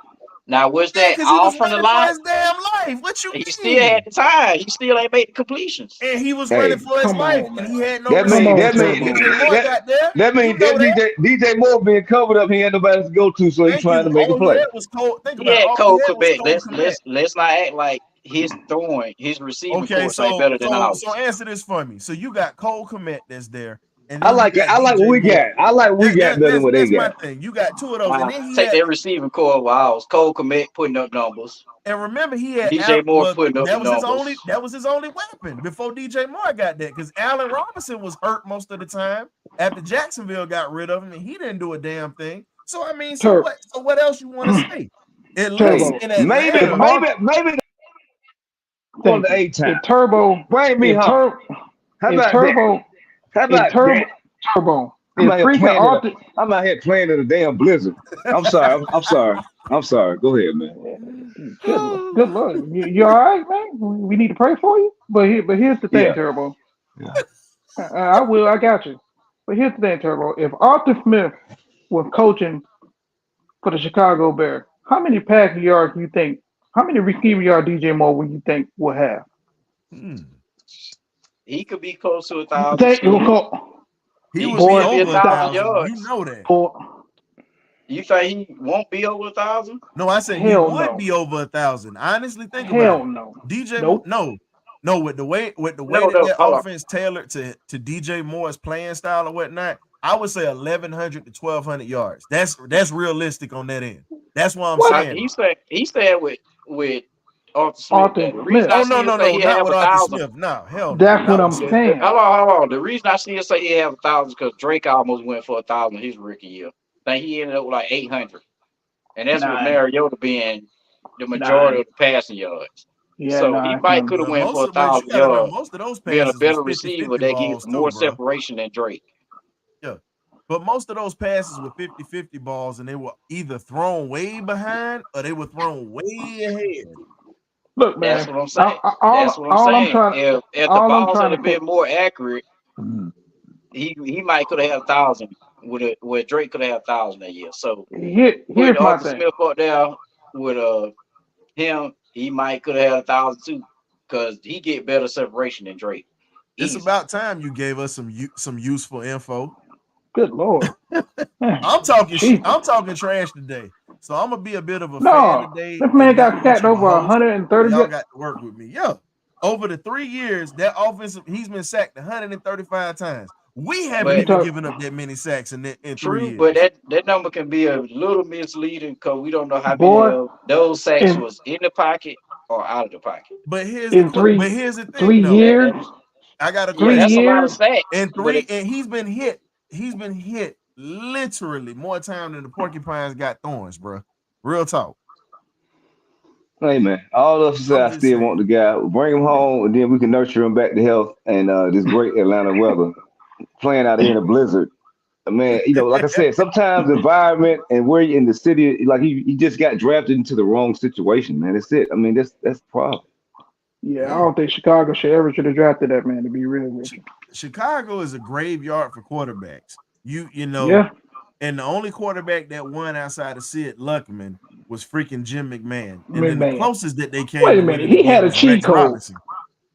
Now was Yeah, that because he all was from the running for line? his damn life. What you He still had mean? the time. He still ain't made the completions. And he was running Hey, for his Come life, on, and man. he had no that Come mean receivers on, that until mean Turbo. DJ Moore got there. that You mean know that that. DJ Moore being covered up. He had nobody to go to, so he Thank trying you. to make a All he play. had was Cole. Think He about it. had All he Cole had was Komet. Cole Let's Komet. let's let's not act like his throwing, his receiving Okay, course ain't better than so ours. answer this for me. So you got Cole Komet that's there, and I then you like it. got I like what DJ we Moore. got. I like what we got better than what they That's my got. thing. You got two of those, and then he Take had, that receiving core of ours. Cole Komet putting up numbers. and remember he had DJ Moore well, putting up the numbers. that was his only weapon before DJ Moore got that, because Allen Robinson was hurt most of the time after Jacksonville got rid of him, and he didn't do a damn thing. So I mean, Tur- so what else you want to say? At least Hey, Turbo. in maybe If Atlanta, Art, maybe on thank the you. 8 time. If Bring me if home. Tur, How if about that? Turbo, How if about that? Turbo, I'm if out here freaking playing in a. Arthur, I'm out here playing in a damn blizzard. I'm sorry. I'm sorry. I'm sorry. Go ahead, man. good Lord, you all right, man? We need to pray for you. But here's the thing, Yeah. Turbo. Yeah. I will. I got you. But here's the thing, Turbo. If Arthur Smith was coaching for the Chicago Bears, how many passing yards do you think? How many receiving yards DJ Moore would you think will have? hmm, He could be close to 1,000 Thank you. too. He He would be should be over 1,000 1,000. You yards. know that. You think he won't be over 1,000? No, I said he Hell would no. be over 1,000. Honestly, think Hell about it. no. DJ, Nope. no, with the way No, that hold on. offense tailored to DJ Moore's playing style or whatnot, I would say 1,100 to 1,200 yards. That's realistic on that end. That's what I'm saying. He said with Arthur Smith. Arthur The reason Smith. I Oh see him no, say he not have with Arthur 1,000. Smith. No, hell no. That's what Not I'm with Smith. saying. Hold on. The reason I see him say he have 1,000 because Drake almost went for 1,000 his rookie year. I think he ended up with like 800, and that's with Mariota being the majority of the passing yards. Yeah, So he might could have went for 1,000 yards. Most of those Being a passes better was 50-50 receiver, they get balls more too, bro. separation than Drake. Yeah. But most of those passes were 50-50 balls, and they were either thrown way behind or they were thrown way ahead. Look, man. That's what I'm saying. That's what I'm saying. If the balls had been more accurate, he might could have had 1,000 where Drake could have had 1,000 that year. So here's my Arthur thing. Smith up there with him, he might could have had 1,000 too, because he get better separation than Drake. It's about time you gave us some useful info. Good Lord. I'm talking trash today. So I'm gonna be a bit of a fan today. This man got sacked over 130. Y'all got to work with me. Yeah. Over the 3 years, that offensive, he's been sacked 135 times. We haven't even given up that many sacks in 3 years. But that number can be a little misleading because we don't know how many of those sacks was in the pocket or out of the pocket. But here's the thing. 3 years. I got a 3 that's years. a lot of sacks. And he's been hit. He's been hit literally more time than the porcupines got thorns, bro. Real talk. Hey man, all of us say I still want the guy. Bring him home, and then we can nurture him back to health and this great Atlanta weather. Playing out here in a blizzard, man. You know, like I said, sometimes the environment and where you're in the city, like he just got drafted into the wrong situation, man. That's it. I mean, that's the problem. Yeah, I don't think Chicago should have drafted that man. To be real with you, Chicago is a graveyard for quarterbacks. You know. Yeah. And the only quarterback that won outside of Sid Luckman was freaking Jim McMahon. And then the closest that they came. Wait a minute, he had a cheat code.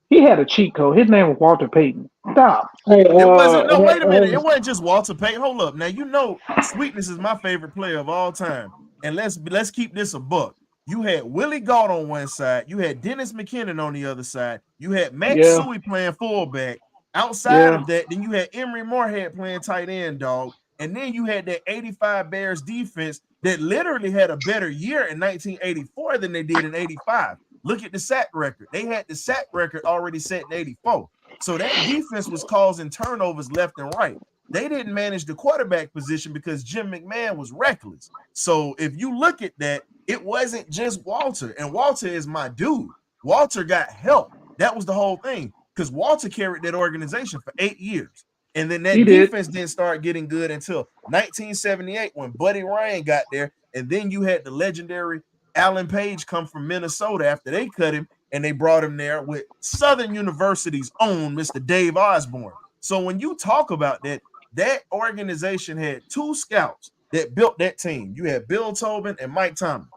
He had a cheat code. His name was Walter Payton. Stop. It wasn't. No, wait a minute. It wasn't just Walter Payton. Hold up. Now you know Sweetness is my favorite player of all time. And let's keep this a buck. You had Willie Gault on one side. You had Dennis McKinnon on the other side. You had Max Suey playing fullback. Outside of that, then you had Emery Moorhead playing tight end, dog. And then you had that 85 Bears defense that literally had a better year in 1984 than they did in 85. Look at the sack record. They had the sack record already set in 84. So that defense was causing turnovers left and right. They didn't manage the quarterback position because Jim McMahon was reckless. So if you look at that, it wasn't just Walter. And Walter is my dude. Walter got help. That was the whole thing. Because Walter carried that organization for 8 years. And then that defense didn't start getting good until 1978 when Buddy Ryan got there. And then you had the legendary Alan Page come from Minnesota after they cut him, and they brought him there with Southern University's own Mr. Dave Osborne. So when you talk about that, that organization had 2 scouts that built that team. You had Bill Tobin and Mike Thomas.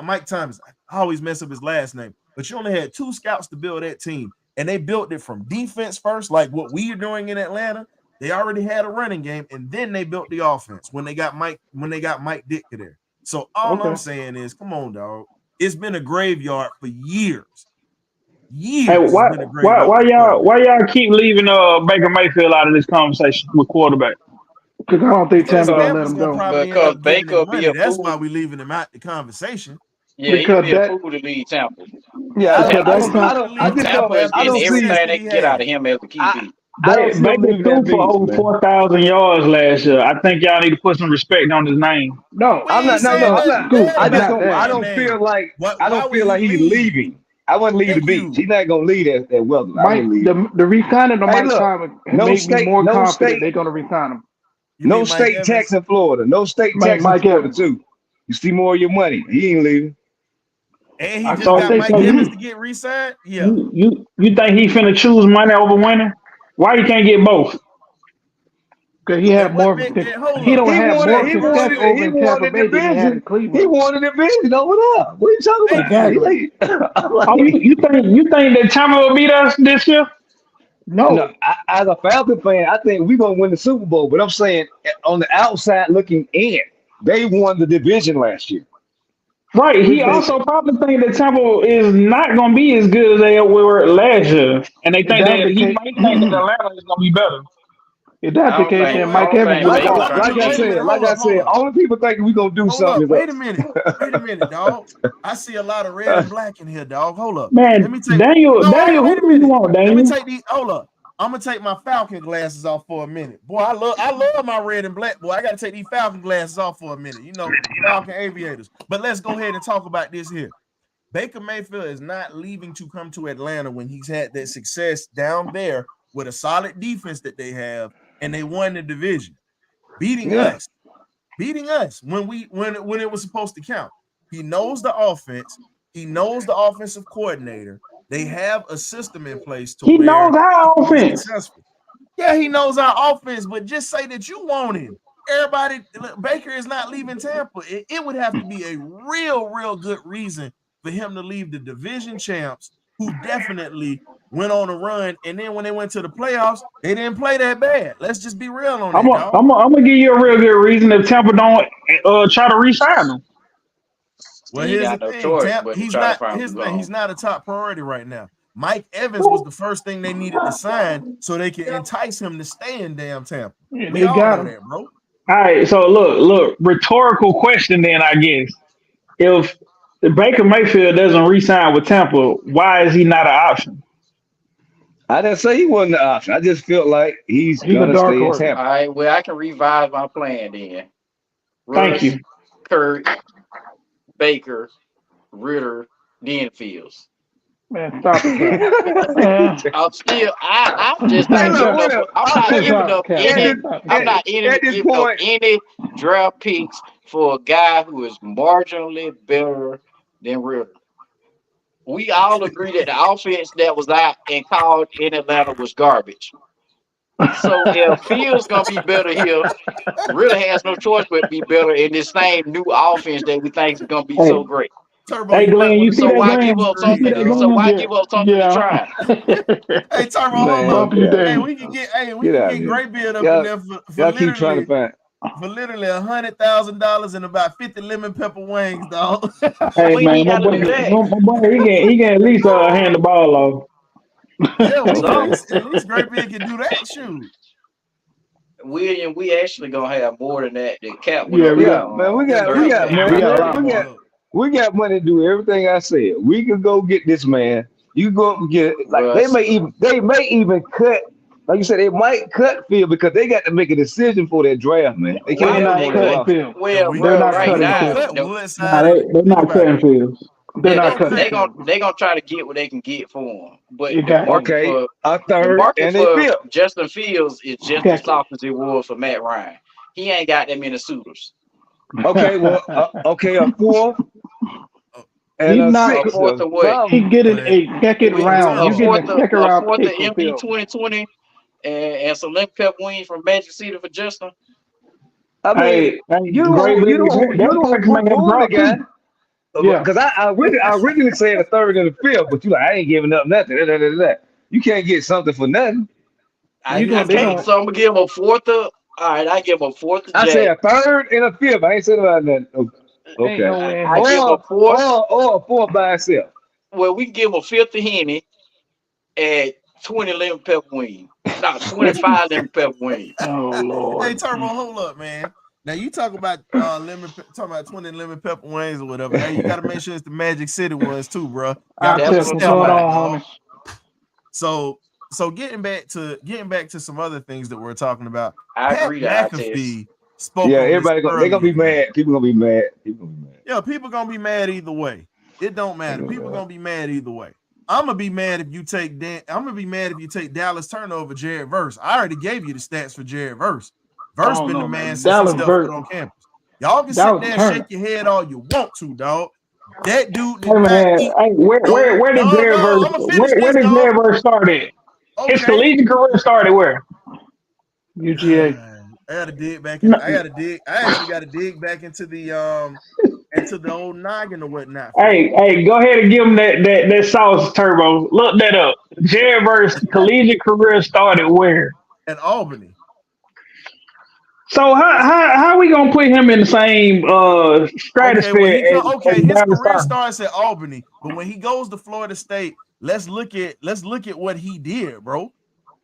Mike Thomas, I always mess up his last name, but you only had 2 scouts to build that team. And they built it from defense first, like what we are doing in Atlanta. They already had a running game, and then they built the offense when they got Mike Ditka there. So all I'm saying is, come on, dog. It's been a graveyard for years. Hey, why y'all keep leaving Baker Mayfield out of this conversation with quarterback? Because I don't think Tampa gonna let him go. Because Baker be a That's fool. why we leaving him out the conversation. Yeah, because he'd be a fool to leave Tampa. Yeah, I Tampa is getting everything they can get out of him as a QB. Baker threw for over 4,000 yards last year. I think y'all need to put some respect on his name. No, I'm not. I don't feel like he's leaving. I wouldn't leave the beach. He's not gonna leave that weather. The re-signing of Mike Simon makes me more confident they're gonna re-sign him. No state tax in Florida. No state tax in Florida too. You see more of your money. He ain't leaving. And he just got Mike Evans to get re-signed. Yeah. You think he finna choose money over winning? Why you can't get both? Because he had more. He don't have more success over in Tampa Bay than he had in Cleveland. He wanted a division over there. What are you talking about? You think that Tampa will beat us this year? No. As a Falcon fan, I think we're gonna win the Super Bowl. But I'm saying on the outside looking in, they won the division last year. Right. He also probably think that Tampa is not going to be as good as they were last year, and they think that he might think that Atlanta is going to be better. If that's the case, then Mike Evans Like will I said, only people think we're gonna do something. Wait a minute, dog. I see a lot of red and black in here, dog. Hold up. Man, Let me take Daniel, who do you want, Daniel? Let me take these. Hold up. I'm gonna take my Falcon glasses off for a minute. Boy, I love my red and black. Boy, I gotta take these Falcon glasses off for a minute. You know, Falcon aviators. But let's go ahead and talk about this here. Baker Mayfield is not leaving to come to Atlanta when he's had that success down there with a solid defense that they have, and they won the division, beating us when it was supposed to count. He knows the offense. He knows the offensive coordinator. They have a system in place to he knows our offense. Successful. Yeah, he knows our offense, but just say that you want him. Everybody, Baker is not leaving Tampa. It would have to be a real good reason for him to leave the division champs, who definitely went on a run, and then when they went to the playoffs, they didn't play that bad. Let's just be real on that. I'm gonna give you a real good reason if Tampa don't try to re-sign him. Well, here's the thing. He's not a top priority right now. Mike Evans was the first thing they needed to sign so they could entice him to stay in damn Tampa. Yeah, they got him, that, bro. All right, so look, rhetorical question then, I guess. If Baker Mayfield doesn't re-sign with Tampa, why is he not an option? I didn't say he wasn't an option. I just felt like he's gonna stay in Tampa. All right, well, I can revise my plan then. Thank you. Kurt, Baker, Ritter, then Fields. Man, stop it. I'm just not giving up any draft picks for a guy who is marginally better than Ritter. We all agree that the offense that was out and called in Atlanta was garbage. So if Fields gonna be better here, really has no choice but to be better in this same new offense that we think is gonna be so great. Turbo, hey Glenn, you see that? Why give up something? So why give up something to try? Hey Turbo, hold up. Hey, we can get Great Beard up in there for keep trying to find. For literally $100,000 and about 50 lemon pepper wings, dog. Hey man, my boy, he can at least hand the ball off. Yeah, at least Great Beard can do that. Shoot. William, we actually gonna have more than that. The cap. We got money to do everything I said. We can go get this man. You go and get it. Like they may even cut. Like you said, they might cut Field because they got to make a decision for that draft, man. They can't cut Field. Well, they're not cutting They're not cutting Field. They're gonna try to get what they can get for him. But a third and for Justin Fields is just as soft as it was for Matt Ryan. He ain't got that many suitors. Okay, well, a fourth. And he's not a fourth away. He's getting a second round. You're getting a second round. Fourth the MD 2020 and some lemon pepper wings from Magic City for Justin. I mean, you don't the guy. Yeah, because I originally said a third and a fifth, but you like I ain't giving up nothing. You can't get something for nothing. I can't, so I'm gonna give him a fourth. All right, I give him a fourth. I say a third and a fifth. I ain't said about nothing. Okay. I give him a fourth or a fourth by itself. Well, we can give him a fifth of Henny at 20 lemon pepper wings. No, 25 lemon pepper wings. Oh Lord. Hey Turbo, hold up, man. Now you talk about talking about 20 lemon pepper wings or whatever. Now you got to make sure it's the Magic City ones too, bro. So getting back to some other things that we're talking about. I agree. McAfee spoke. Yeah, everybody they're gonna be mad. People gonna be mad. Yeah, people gonna be mad either way. It don't matter. People gonna be mad either way. I'm gonna be mad if you take Dallas Turner over Jared Verse. I already gave you the stats for Jared Verse. Verse been the man since he stepped on campus. Y'all can sit there and shake your head all you want to, dog. That dude. Where did Jared Verse start at? His collegiate career started where? UGA. I gotta dig back in. I actually gotta dig back into the old noggin or whatnot. Hey, go ahead and give him that sauce, Turbo. Look that up. Jared's collegiate career started where? At Albany. So how we gonna put him in the same stratosphere as His Dallas career Turner? starts at Albany, but when he goes to Florida State, let's look at what he did, bro.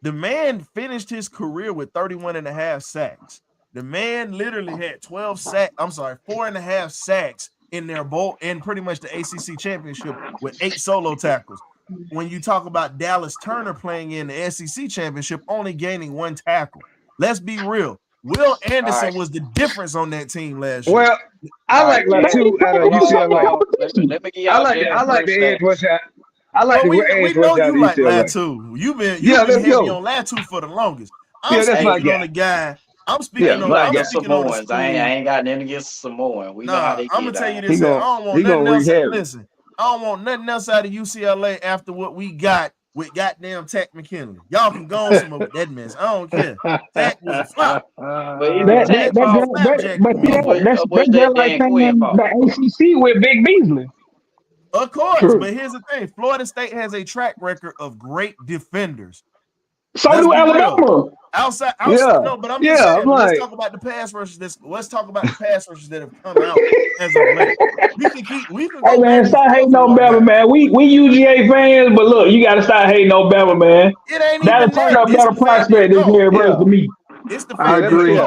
The man finished his career with 31 and a half sacks. The man literally had 4.5 sacks in their bowl in pretty much the ACC championship with 8 solo tackles. When you talk about Dallas Turner playing in the SEC championship, only gaining 1 tackle. Let's be real. Will Anderson was the difference on that team last year. Well, I like Latu out of UCLA. Let me give y'all I like the edge rush out. I Well, like the we edge know rush out of you like UCLA. Latu. You've been let's heavy go. on Latu for the longest. I'm Yeah, that's my speaking guy. on the guy. I'm speaking Yeah, on my I'm guy. speaking on the Samoans. school. I ain't got nothing against Samoan. We know how they I'm get gonna tell you down. this. I don't want nothing else. Listen, Listen, I don't want nothing else out of UCLA after what we got with goddamn Tech McKinley. Y'all can go on somewhere with that mess. I don't care. Tech was a flop. But even That Tech that ball, that but see, that's was just that like Dan saying Quinn fault? the ACC with Big Beasley. Of course, True. but here's the thing: Florida State has a track record of great defenders. So Let's do be Alabama. real. Outside, Yeah. no, but I'm just saying. I'm like, Let's talk about the pass rushes. Let's talk about the pass rushes that have come out as of late. We can go Hey man, back stop and hating forth on with Bama, that. man. We UGA fans, but look, you gotta stop hating on Bama, man. It ain't That'll even turn that. up It's better the fact that prospect this year versus Yeah. me. It's the I fact that agree.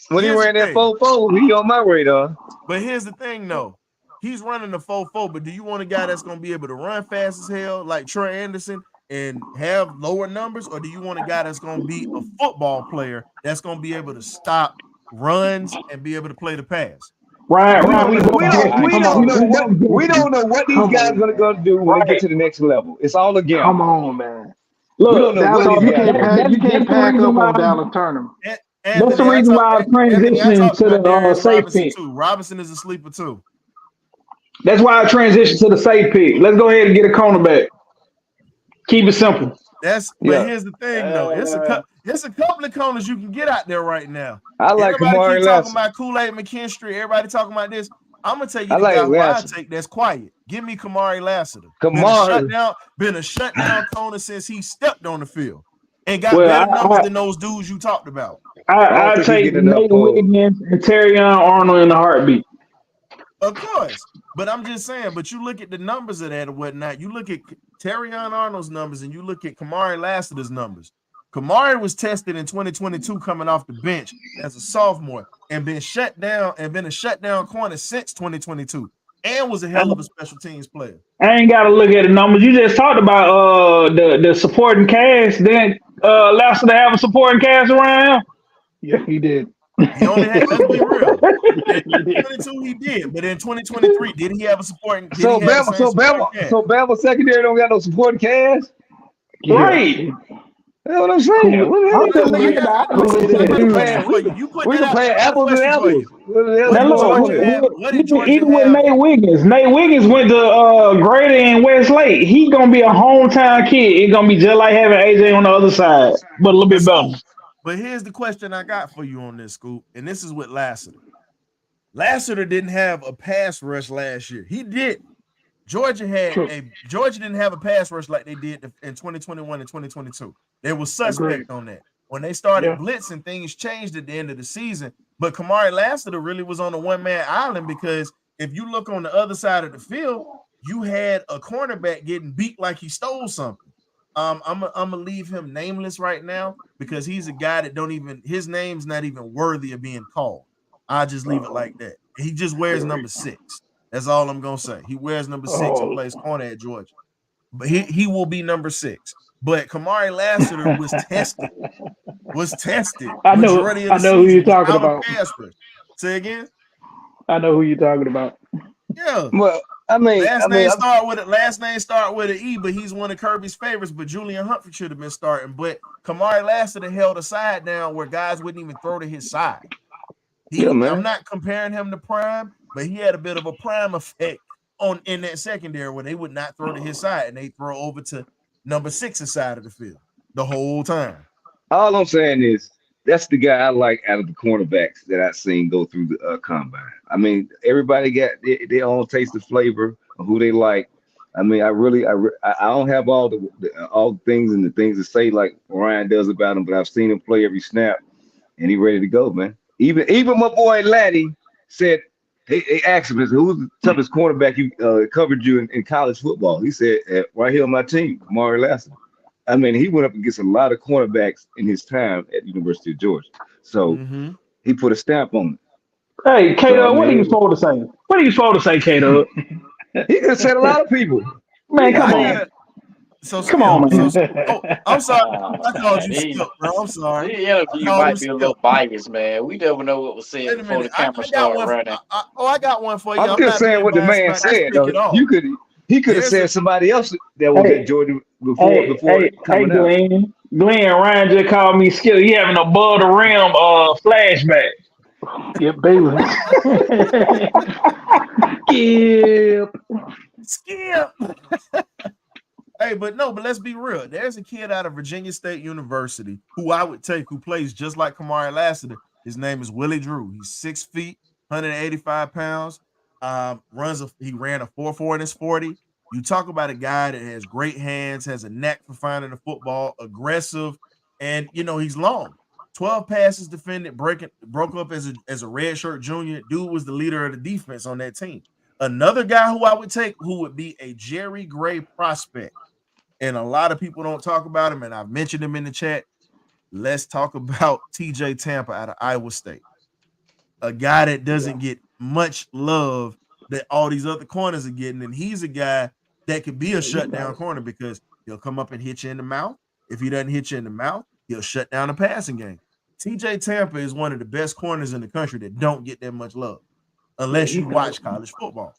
when he here's ran the that thing. 4-4, he on my radar. But here's the thing, though. He's running the 4-4, but do you want a guy that's going to be able to run fast as hell like Troy Anderson and have lower numbers, or do you want a guy that's going to be a football player that's going to be able to stop runs and be able to play the pass? Ryan, We don't know what these Come guys on, are gonna do when they get to the next level. It's all a gamble. Come on, man. We don't Look, know Dallas, what you these guys can't are. you can't that's the pack reason up why on Dallas Turner. that's the reason why I transitioned to the safe Robinson pick. too. Robinson is a sleeper too. That's why I transitioned to the safe pick. Let's go ahead and get a cornerback. Keep it simple. But here's the thing, though. It's a couple of corners you can get out there right now. I like Everybody Kamari keep Lassiter. talking about Kool-Aid McKinstry. Everybody talking about this. I'm gonna tell you I the like guy who I Lassiter. take that's quiet. Give me Kamari Lassiter. Kamari. Been a shutdown corner since he stepped on the field and got Well, better numbers than those dudes you talked about. I I don't think he take get enough Nate pull. Wiggins and Terrion Arnold in a heartbeat. Of course, but I'm just saying. But you look at the numbers of that and whatnot. You look at Terrion Arnold's numbers and you look at Kamari Lassiter's numbers. Kamari was tested in 2022 coming off the bench as a sophomore and been a shutdown corner since 2022 and was a hell of a special teams player. I ain't got to look at the numbers. You just talked about the supporting cast. Then Lassiter have a supporting cast around. Yeah, he did. He only had, let's be real. In 2022 he did, but in 2023, did he have a supporting? So Bama secondary don't got no supporting cast. Right. That's what I'm saying. Cool. We can play apples and apples. Even with Nate Wiggins. Nate Wiggins went to Grady and Westlake. He's gonna be a hometown kid. It's gonna be just like having AJ on the other side, but a little bit better. But here's the question I got for you on this, Scoop, and this is with Lassiter. Lassiter didn't have a pass rush last year. He did. Georgia didn't have a pass rush like they did in 2021 and 2022. They were suspect on that. When they started blitzing, things changed at the end of the season. But Kamari Lassiter really was on a one-man island because if you look on the other side of the field, you had a cornerback getting beat like he stole something. I'm gonna leave him nameless right now because he's a guy that his name's not even worthy of being called. I'll just leave it like that. He just wears number 6. That's all I'm gonna say. He wears number 6 and plays corner at Georgia. But he will be number 6. But Kamari Lassiter was tested. I know who you're talking about. Say again. I know who you're talking about. Yeah. Well, last name start with an E, but he's one of Kirby's favorites. But Julian Humphrey should have been starting. But Kamari Lassiter held a side down where guys wouldn't even throw to his side. I'm not comparing him to Prime, but he had a bit of a Prime effect in that secondary where they would not throw to his side and they throw over to number 6's side of the field the whole time. All I'm saying is that's the guy I like out of the cornerbacks that I've seen go through the combine. I mean, everybody got their own taste of flavor of who they like. I mean, I don't have all all the things and the things to say like Ryan does about him, but I've seen him play every snap, and he ready to go, man. Even my boy Laddie said they asked him, "Who's the toughest cornerback you covered you in college football?" He said, "Right here on my team, Amari Lassiter." I mean, he went up against a lot of cornerbacks in his time at the University of Georgia, so Mm-hmm. he put a stamp on Hey, it. So I K-Dub, what are you mean, supposed to say? What are you supposed to say, K-Dub? he could have said a lot of people. Man, come I on. get so Come on, Skip. man. Oh, I'm sorry. I called Man, you Skip, bro. I'm sorry. this I interview called him might be a Skip. little biased, man. We never know what was said Wait a before the minute. camera I got started one. running. I got one for you. I'm I'm just not saying being what the biased man about this said. pick Though at all. he could have There's a said somebody else that was at Hey, Georgia before hey, coming out. Glenn Ryan just called me Skip. He having a above the rim flashback. Yeah, Bailey. Skip. Skip. Hey, but let's be real. There's a kid out of Virginia State University who I would take who plays just like Kamari Lassiter. His name is Willie Drew. He's 6 feet, 185 pounds. He ran a 4.4 in his 40. You talk about a guy that has great hands, has a knack for finding the football, aggressive, and he's long. 12 passes defended, broke up as a redshirt junior. Dude was the leader of the defense on that team. Another guy who I would take who would be a Jerry Gray prospect, and a lot of people don't talk about him, and I've mentioned him in the chat. Let's talk about TJ Tampa out of Iowa State, a guy that doesn't get much love that all these other corners are getting, and he's a guy that could be a shutdown corner because he'll come up and hit you in the mouth. If he doesn't hit you in the mouth, he'll shut down the passing game. TJ Tampa is one of the best corners in the country that don't get that much love unless you watch college football.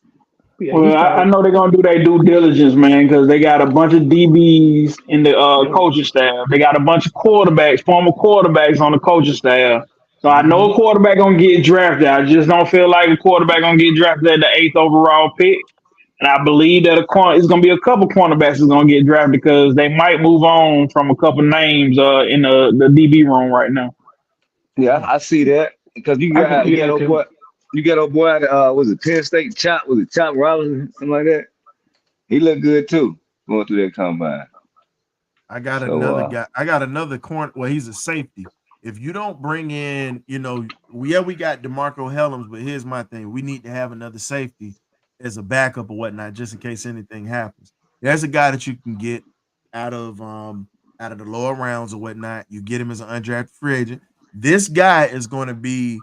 Well, I know they're gonna do their due diligence, man, because they got a bunch of DBs in the coaching staff. They got a bunch of quarterbacks, former quarterbacks on the coaching staff. So I know a quarterback gonna get drafted. I just don't feel like a quarterback gonna get drafted at the 8th overall pick. And I believe that it's gonna be a couple cornerbacks that's gonna get drafted because they might move on from a couple names in the DB room right now. Yeah, I see that because you got old boy. You got old boy was it Penn State Chop? Was it Chop Robinson? Something like that. He looked good too going through that combine. I got another guy. I got another corner. Well, he's a safety. If you don't bring in, we got DeMarco Hellams, but here's my thing: we need to have another safety as a backup or whatnot, just in case anything happens. There's a guy that you can get out of the lower rounds or whatnot. You get him as an undrafted free agent. This guy is going to be.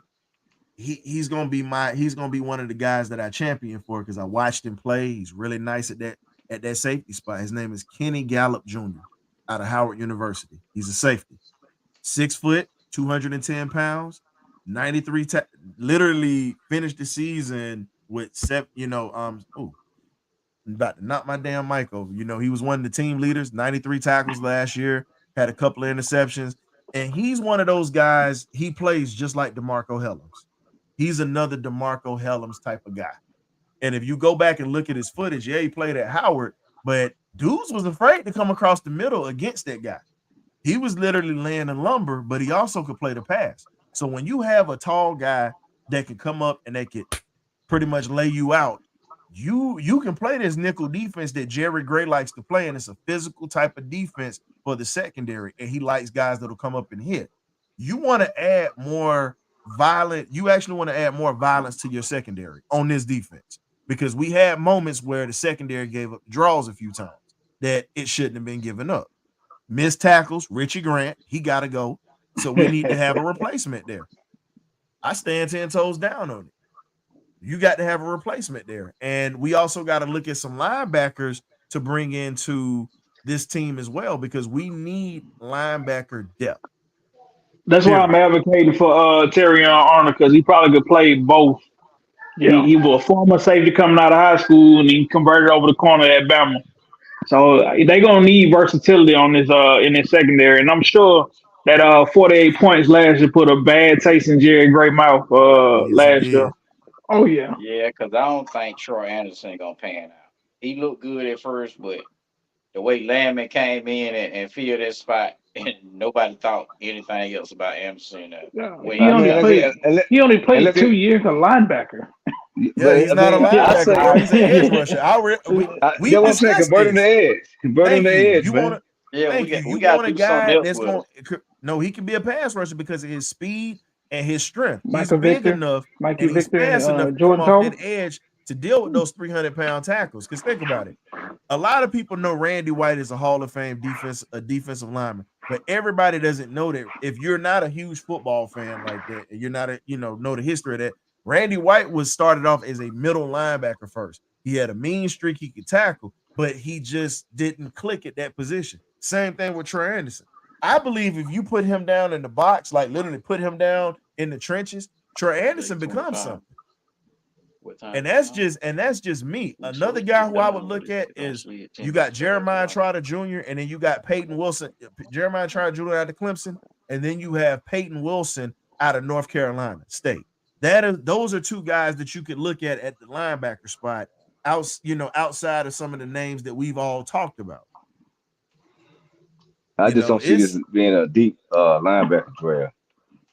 He's gonna be one of the guys that I champion for because I watched him play. He's really nice at that safety spot. His name is Kenny Gallup Jr. out of Howard University. He's a safety, 6 foot, 210 pounds, 93. Literally finished the season with seven. I'm about to knock my damn mic over. He was one of the team leaders, 93 tackles last year, had a couple of interceptions, and he's one of those guys. He plays just like DeMarco Hellams. He's another DeMarco Hellams type of guy. And if you go back and look at his footage, yeah, he played at Howard, but dudes was afraid to come across the middle against that guy. He was literally laying in lumber, but he also could play the pass. So when you have a tall guy that can come up and they could pretty much lay you out, you can play this nickel defense that Jerry Gray likes to play, and it's a physical type of defense for the secondary, and he likes guys that'll come up and hit. You want to add more violent. You actually want to add more violence to your secondary on this defense because we had moments where the secondary gave up draws a few times that it shouldn't have been given up. Missed tackles, Richie Grant, he got to go. So we need to have a replacement there. I stand 10 toes down on it. You got to have a replacement there. And we also got to look at some linebackers to bring into this team as well because we need linebacker depth. That's why I'm advocating for Terrion Arnold because he probably could play both. Yeah. He was a former safety coming out of high school and he converted over the corner at Bama. So they're gonna need versatility on this in this secondary, and I'm sure that 48 points last year put a bad taste in Jerry Gray mouth last year. Oh yeah, yeah, because I don't think Troy Anderson gonna pan out. He looked good at first, but the way Landman came in and filled that spot, and nobody thought anything else about Anderson. he only played 2 years a linebacker. Yeah, he's I not a mean, I linebacker, say, bro. He's an edge rusher. that's We what I'm saying. discussed Convert him to this. edge. Convert him Thank to you. edge, You man. want to Yeah, thank you. we You got want to a do something guy else that's with him. going to no, he can be a pass rusher because of his speed and his strength. He's Michael big Victor, enough Mikey and he's Victor, fast enough and to come Jordan off that Toll. edge to deal with those 300-pound tackles. Because think about it. A lot of people know Randy White is a Hall of Fame defensive lineman, but everybody doesn't know that. If you're not a huge football fan like that, and you're not know the history of that, Randy White was started off as a middle linebacker first. He had a mean streak, he could tackle, but he just didn't click at that position. Same thing with Trey Anderson. I believe if you put him down in the box, like literally put him down in the trenches, Trey Anderson becomes something. And that's just me. Another guy who I would look at is you got Jeremiah Trotter Jr. and then you got Peyton Wilson. Jeremiah Trotter Jr. out of Clemson, and then you have Peyton Wilson out of North Carolina State. Those are two guys that you could look at the linebacker spot outside of some of the names that we've all talked about. I just don't see this as being a deep linebacker draft.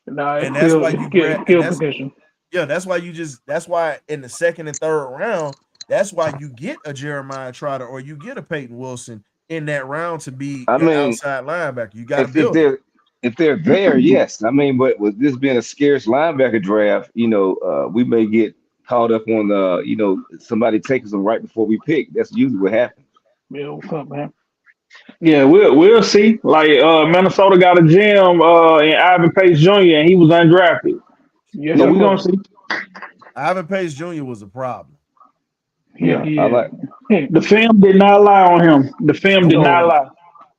No, and that's why you grab skill position. Yeah, that's why in the second and third round, that's why you get a Jeremiah Trotter or you get a Peyton Wilson in that round to be your outside linebacker. You got to build if they're there, yes. I mean, but with this being a scarce linebacker draft, we may get caught up on somebody taking them right before we pick. That's usually what happens. Yeah, what's up, man? Yeah, we'll see. Like Minnesota got a gem in Ivan Pace Jr. and he was undrafted. Yes, So we're gonna see. Ivan Pace Jr. was a problem. Yeah. The film did not lie on him. The film did not lie.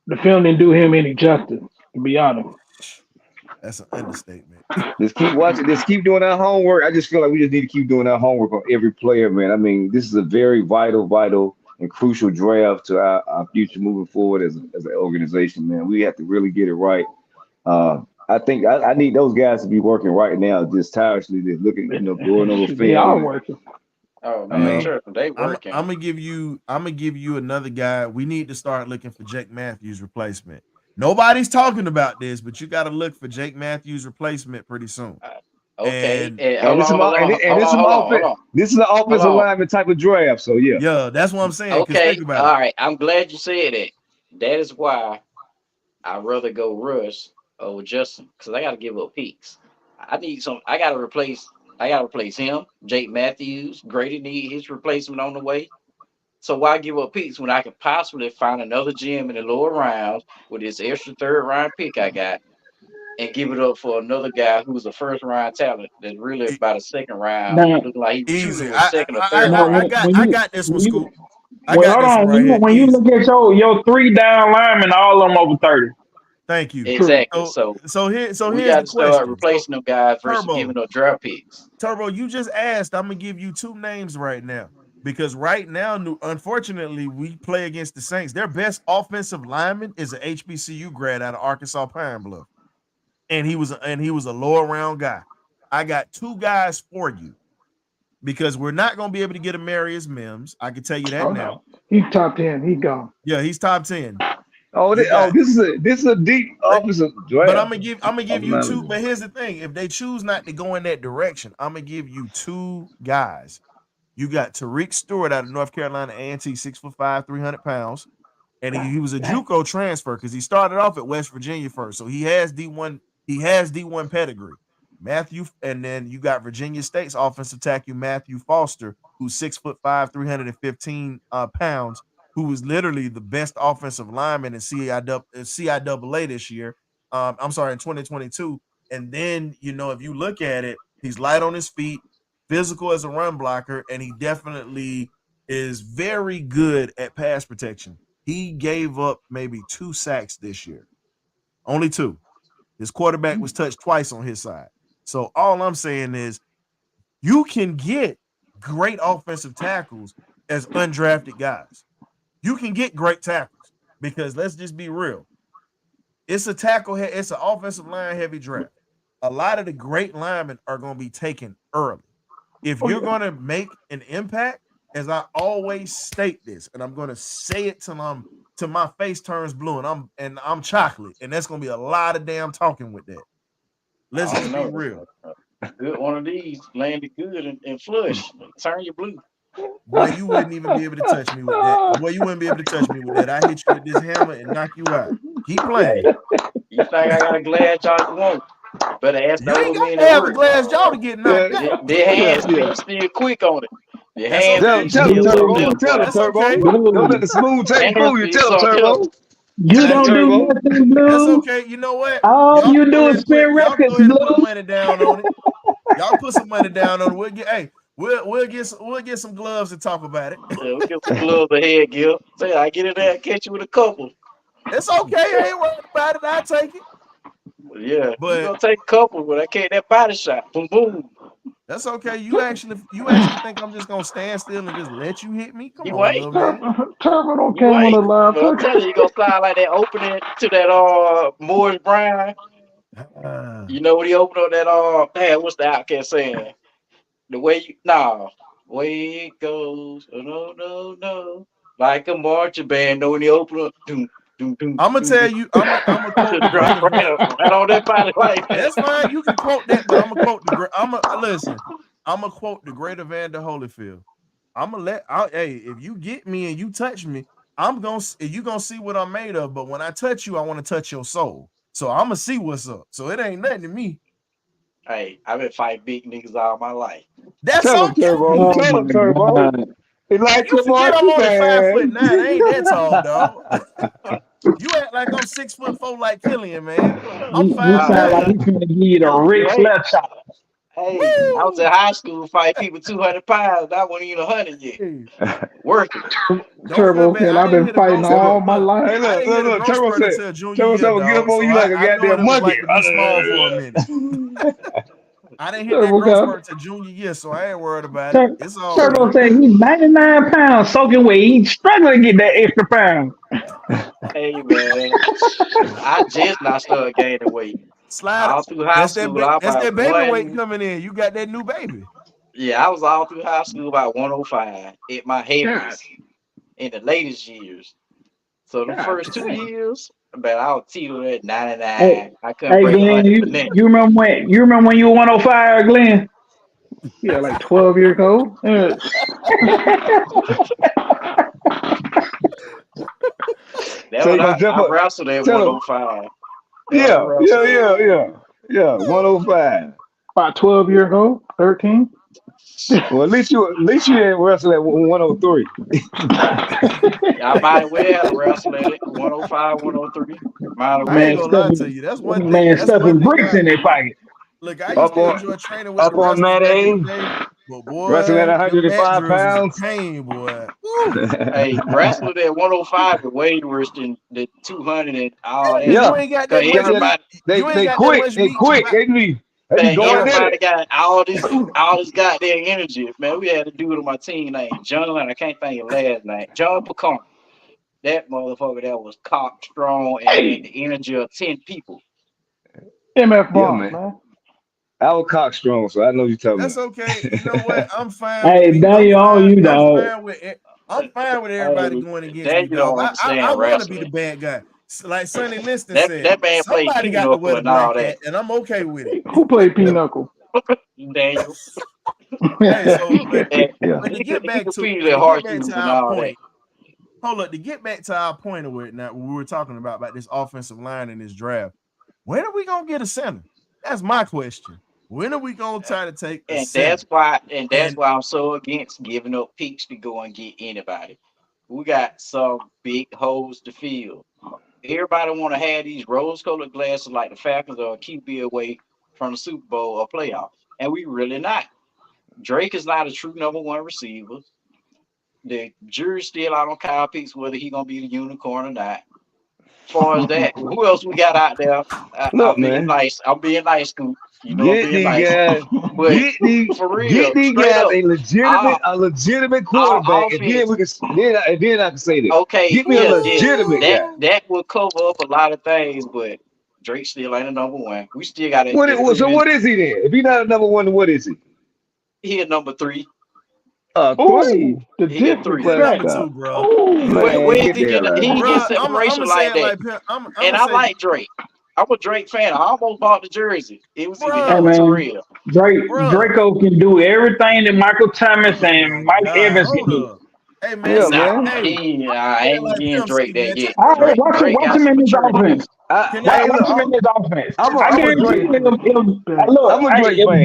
The film didn't do him any justice, to be honest. That's an understatement. Just keep watching. Just keep doing our homework. I just feel like we just need to keep doing our homework on every player, man. I mean, this is a very vital and crucial draft to our future moving forward as an organization, man. We have to really get it right. I think I need those guys to be working right now, just tirelessly, just looking, going over film. They are working. Oh man, sure, they working. I'm gonna give you another guy. We need to start looking for Jake Matthews' replacement. Nobody's talking about this, but you got to look for Jake Matthews' replacement pretty soon. Okay, and this is an offensive lineman type of draft. So yeah, that's what I'm saying. Okay, all right. I'm glad you said it. That is why I'd rather go Russ over Justin because I got to give up picks. I got to replace him. Jake Matthews, Grady need his replacement on the way. So why give up picks when I can possibly find another gem in the lower rounds with this extra third round pick I got and give it up for another guy who's a first round talent that's really about a second round, looking like he's choosing a second or third round. I got this one, Scoop. Hold on. When you look at your 3 down linemen, all of them over 30. Thank you. Exactly. So here's we the got to question. start replacing them guys versus giving up draft picks. Turbo, you just asked. I'm gonna give you 2 names right now because right now, unfortunately, we play against the Saints. Their best offensive lineman is an HBCU grad out of Arkansas Pine Bluff, and he was a lower round guy. I got 2 guys for you because we're not gonna be able to get a Marius Mims. I can tell you that now. He's top 10. He's gone. Yeah, he's top 10. This is a deep offensive draft. But I'm gonna give you 2. But here's the thing: if they choose not to go in that direction, I'm gonna give you 2 guys. You got Tariq Stewart out of North Carolina A&T, 6'5", 300 pounds, and he was a JUCO transfer because he started off at West Virginia first, so he has D1. He has D1 pedigree. Matthew, and then you got Virginia State's offensive tackle Matthew Foster, who's 6'5", 315 pounds. Who was literally the best offensive lineman in CIAA this year. In 2022. And then, if you look at it, he's light on his feet, physical as a run blocker, and he definitely is very good at pass protection. He gave up maybe 2 sacks this year. Only 2. His quarterback was touched twice on his side. So all I'm saying is you can get great offensive tackles as undrafted guys. You can get great tackles because let's just be real. It's an offensive line heavy draft. A lot of the great linemen are going to be taken early. If you're going to make an impact, as I always state this, and I'm going to say it till my face turns blue and I'm chocolate, and that's going to be a lot of damn talking with that. Let's just be real. Good one of these landed good and flush. Turn your blue. Boy, you wouldn't even be able to touch me with that. Boy, you wouldn't be able to touch me with that. I hit you with this hammer and knock you out. Keep playing. You think I got a glass jaw you want? Better ask You the ain't old got man to at have a work. glass jaw to get knocked out. Their hands be still quick on it. Your That's hands okay. be Tell still him, something Turbo. else. Tell him, That's Turbo. okay. Don't let the smooth tape fool you. Hands be Tell him, something Turbo. else. You Hey, don't do Turbo. nothing, That's Blue. okay. You know what? All Y'all you can do go is ahead and spin y'all can records, go ahead and put Blue. money down on it. Y'all put some money down on it. We'll get some gloves to talk about it. Yeah, we'll get some gloves ahead, Gil. Say I get in there and catch you with a couple. It's okay. I ain't worried about it. I'll take it. Yeah, you But gonna take a couple, but I can't that body shot. Boom boom. that's okay. You actually think I'm just gonna stand still and just let you hit me? Come You on, ain't. little man. Turbo don't You came on ain't. the live. But I'm telling you, gonna slide like that opening to that Morris Brown. You know when he opened up that damn, what's the Outcast saying? The way way it goes. Oh, no. Like a marching band. Know when he open up, doom, doom, doom, I'm gonna doom, tell doom. you. I'm gonna quote the Drop great right event. up, right on that body like that. That's fine. You can quote that, but I'm gonna quote the great. Listen. I'm gonna quote the great Evander Holyfield. I'm gonna hey, if you get me and you touch me, you gonna see what I'm made of. But when I touch you, I want to touch your soul. So I'm gonna see what's up. So it ain't nothing to me. Hey, I've been fighting big niggas all my life. That's Tell him, okay. Turbo. Oh Tell him, my Turbo. God. He like You the forget I'm marching only 5'9". band. I ain't that tall, dog. You act like I'm 6'4" like Killian, man. I'm You sound like 5'9". he's trying to give you the You Rick ain't. left shot. Hey, I was Woo! in high school fighting people 200 pounds. I wasn't even 100 yet. Hey, Working. don't feel Turbo bad. said, I I've didn't been hit a fighting growth all spurt. my Look, life. Hey, I look, didn't hit look, a look. growth Turbo spurt said, until junior Turbo year, said, we'll get up dog. on So you like a I know what goddamn it was monkey. like to be small for a minute. I didn't hit that Turbo growth got spurt till junior year, so I ain't worried about it. Tur- It's all Turbo good. said he's 99 pounds soaking wet. He's struggling to get that extra pound. Hey, man. I just not started gaining weight. Slide it. All through high school, I That's about that baby weight one. coming in. You got that new baby. Yeah, I was all through high school about 105 at my God, heaviest in the latest years. So the God first 2 damn. years, man, I was teetering at Hey, 99. I couldn't hey, break Glenn, 100 for nothing. you remember when you were 105, Glenn? Yeah, like 12 years old. Yeah. That So was you gonna jump I up? wrestled at Tell him. 105. That was Yeah, yeah, wrestle. yeah, yeah. Yeah, 105. About 12 years old, 13. Well, at least you didn't wrestle at 103. I might as well have wrestled at it 105, 103. Might as I ain't Man, well. gonna lie to stuffing you. That's one thing. man That's one stuffing thing bricks in their pocket. look, I used Up to on enjoy training with the up on wrestlers that back in the age, day. But wrestling at boy, them mat 105 drills was a pounds. pain, boy. Woo. Hey, wrestling at 105 is way worse than the 200 and all Yeah, that. you Yeah, ain't got that Cause much yeah. meat. everybody, They You ain't they got that quick. much They meat to quick. buy. They be man, going in everybody it. got all this goddamn energy. Man, we had to do it on my team name. John, I can't think of his last name. John Picon. That motherfucker that was cock strong and had Hey, the energy of 10 people. MF Yeah, Moss, man. man. I was cock strong, so I know what you're talking That's about. okay. You know what? I'm fine with Hey, me. Daniel, on you, I'm dog. fine with it. I'm fine with everybody Hey, going against me, Daniel dog. don't I understand want to be the wrestling. bad guy. Like Sonny Liston said, That man played somebody got to wear pinochle the and all black that. hat, and I'm okay with it. Who played Pinochle? Daniel. Hey, so And Yeah. but to get he back to competed but at to get back horseshoes to and our all that. point, hold up, to get back to our point of it now, we were talking about this offensive line in this draft. When are we gonna get a center? That's my question. When are we gonna try to take a And center? that's And why I'm so against giving up picks to go and get anybody. We got some big holes to fill. Everybody want to have these rose-colored glasses like the Falcons or QB away from the Super Bowl or playoff, and we really not. Drake is not a true number one receiver. The jury's still out on Kyle Pitts whether he gonna be the unicorn or not. As far as that, who else we got out there? Look, I'm being man. nice. I'm being nice, Scoop. You know I'm Get being these nice. guys. But Get for get real, these straight guys up, our a legitimate our quarterback, and then offense. we can then I can say that. Okay, Get me a yeah, yeah. legitimate That guy. that will cover up a lot of things, but Drake still ain't a number one. We still gotta So improve his. what is he then? If he's not a number one, then what is he? He a number three. Three. Oh, the He a three. he a number disrespect. two, Stop. bro. Oh, He a number Where Man, is get two. he the hell getting? out He of ain't here. getting Bro, I'm separation gonna say like it that. like I'm And gonna I say, like Drake. I'm a Drake fan. I almost bought the jersey. It was either Hey, him bro, or man. Terrell. Draco can do everything that Michael Thomas Oh and my Mike God, Evans can hold do. up. Hey man, Yeah, see, man. hey, I yeah, ain't like getting Pimp C, Drake that man. yet. Take All right, Drake watch got him some in his maturity. offense. can y'all Hey, Watch look, him in his offense. I I'm a guarantee Drake. you, Bet. look, I'm a hey, Drake if fan.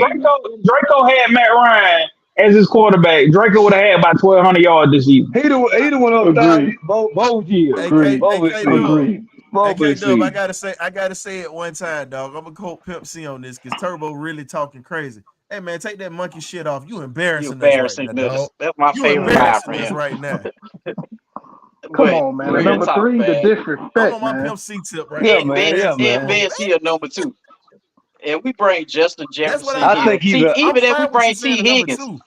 Draco had Matt Ryan as his quarterback, Draco would have had about 1,200 yards this year. He the one on Agreed. 1,000 both years. Agreed. Both seasons. Agreed. Both Dub, seasons. I gotta say it one time, dog. I'm gonna quote Pimp C on this because Turbo really talking crazy. Hey man, take that monkey shit off. You You embarrassing us right now, embarrassing dog. us. That's my You favorite line embarrassing from us him. right now. Come But on, man. And real number talk, 3, the man. I'm disrespect, on my man. Pimp C tip right Yeah, now. Ed man. Betts, Yeah, Ed man. Betts, he a number 2. And we bring Justin That's what Jefferson I here. think he's T, a. I'm even if we fine with you bring saying T the number Higgins, 2.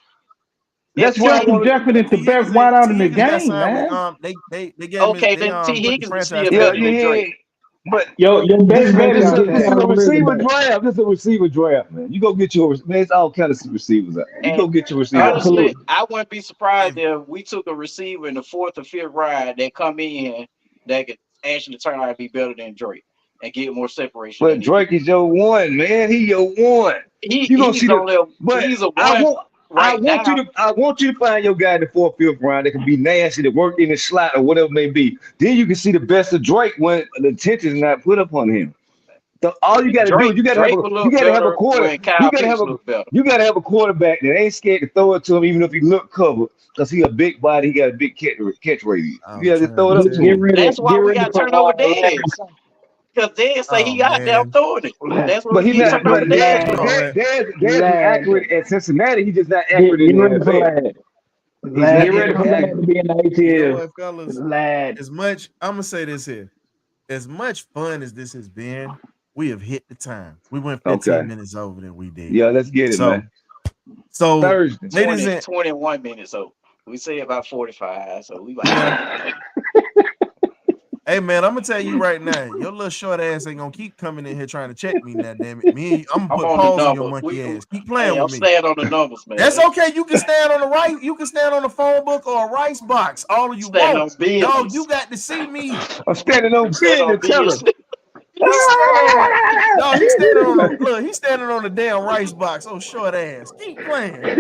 That's if why I T Justin want Jefferson is the T best Higgins wide out T in the Higgins got game, signed with man. they gave him okay, they then T put the Higgins is franchise still to. Yeah, tag better on than him. yeah, Drake. yeah. But Your best bet is it's to a get it's a Calvin Ridley receiver back. draft. It's a receiver draft, man. You go get your man. It's all kind of receivers out there. You And go get your receivers. honestly, Absolutely. I wouldn't be surprised Hey, if we took a receiver in the 4th or 5th round that come in that could actually turn out to be better than Drake and get more separation But than he do. Drake is your one, man. He your one. You gonna see He's the. only But he's a I one want. I right want you now. to. I want you to find your guy in the 4th, 5th round that can be nasty to work in the slot or whatever it may be. Then you can see the best of Drake when the attention is not put upon him. So all you got to do is Drake will you look got to have a better quarter. when You Kyle got to have Pitts a look better. you got to have a quarterback that ain't scared to throw it to him, even if he look covered, because he a big body. He got a big catch radius. You I'm got to trying throw to it up Get, tell to get him. you. ready. That's why Get we ready got for turned over Larry. Dez. Because Dez say Oh he got down man. throwing it. That's what But we he get not. turned over But Dez Dad, from. Man, Dad was Lad. accurate at Cincinnati. He just not accurate Get in the ready for NFL. Larry. He's not Get Lad is ready for Larry accurate. to be in the you know ATL. what, fellas? Lad. As much I'm gonna say this here. As much fun as this has been, we have hit the time. We went 15 Okay. minutes over than we did. Yeah, let's get it, So, man. so Thursday. ladies 20, and 21 minutes old. We say about 45, so we yeah, like hey man, I'm gonna tell you right now, your little short ass ain't gonna keep coming in here trying to check me now, damn it. I'm gonna I'm put on the paws on your number. monkey ass. Keep Hey, playing I'm with me. staying on the numbers, That's man. okay. You can stand on the right, you can stand on the phone book or a rice box, all of you Standing want. on Dog, you business. got to see me. I'm standing on Standing on business. Tell him. business. He's standing on dog, he's standing on the look, he's standing on the damn rice box. Oh, short ass. Keep playing.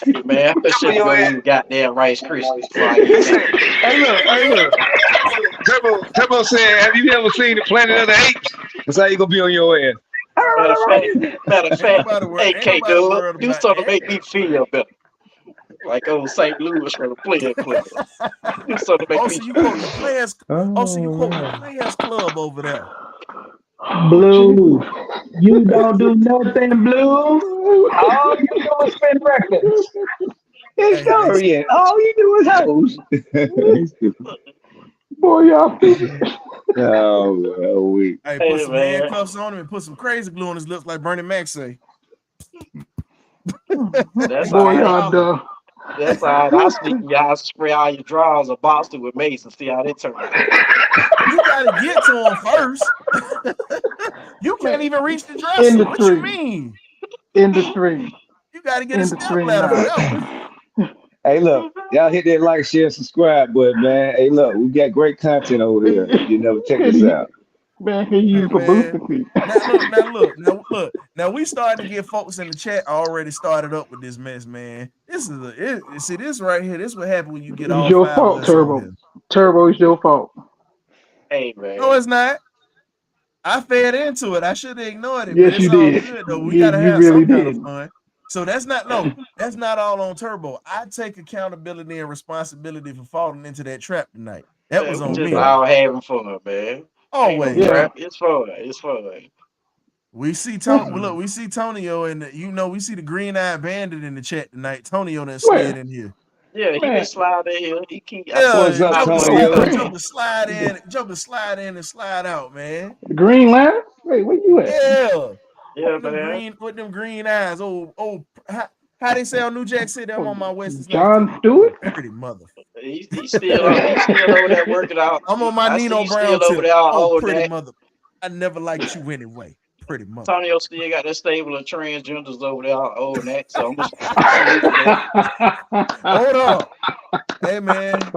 Hey, man, I'm Come on just your go ass. eat goddamn Rice Krispies before I get Listen. back. Hey, look. Turbo said, have you ever seen the Planet of the Apes? That's how you gonna be on your ass. Matter of fact, hey Ain't K nobody Dub, worried do about something to that. make me feel better. Like old St. Louis for the playing club. Do something to make Oh, me so you quoting the players. Oh, so you quoting the Oh, players club over there. Oh, Blue. Jesus. You don't do nothing, Blue. All you do is spin records. it's Hey, Dorian. All you do is hoes. He's stupid. Boy, y'all stupid. Oh, we. hey, put Hey some man, handcuffs on him and put some crazy glue on his lips like Bernie Mac say. that's And all Boy, keep right. y'all hollering. dumb. That's all right. I'll sneak y'all spray all your drawers of Boston with mace and see how they turn out. You gotta get to him first. You Man, can't even reach the in dresser. the What you stream. mean? In the stream. You gotta get a In the step stream ladder for now. that one. Hey, look, y'all hit that like, share, subscribe button, man. Hey, look, we got great content over here. If you never check And this he, out. man, he Hey used for man. booster seat. Now we starting to get folks in the chat already started up with this mess, man. This is see this right here. This what happens when you get It's all your 5 of fault, us on Turbo. here. Turbo, it's your fault. Hey No, man. it's not. I fed into it. I should have ignored it, but Yes, it's you all did. good though. We gotta You have really some kind of did. fun. So that's not all on Turbo. I take accountability and responsibility for falling into that trap tonight. That was Man, we on just me. Okay. all having fun, man. Ain't no Always. Yeah. trap. It's fun. It's fun. We see Tony. Well, look, we see Tonio and we see the green-eyed bandit in the chat tonight. Tonio that slid Where? in here. Yeah, he been Man, sliding in here. He keep I see Yeah, What's him up, popping up. Tonyo? jump where? to slide in, and slide out, man. The green line? Wait, where you at? Yeah, Yeah, man. with them green eyes. How they say on New Jack City? I'm Oh, on my West Nights too. John Stewart? Pretty mother. He's still over there working out. I'm on my I see Nino you still Brown over tip. there Oh, holding pretty that. mother. I never liked you anyway. Pretty mother. Antonio still got that stable of transgenders over there holding that. So I'm just salute that. Hold up. Hey man.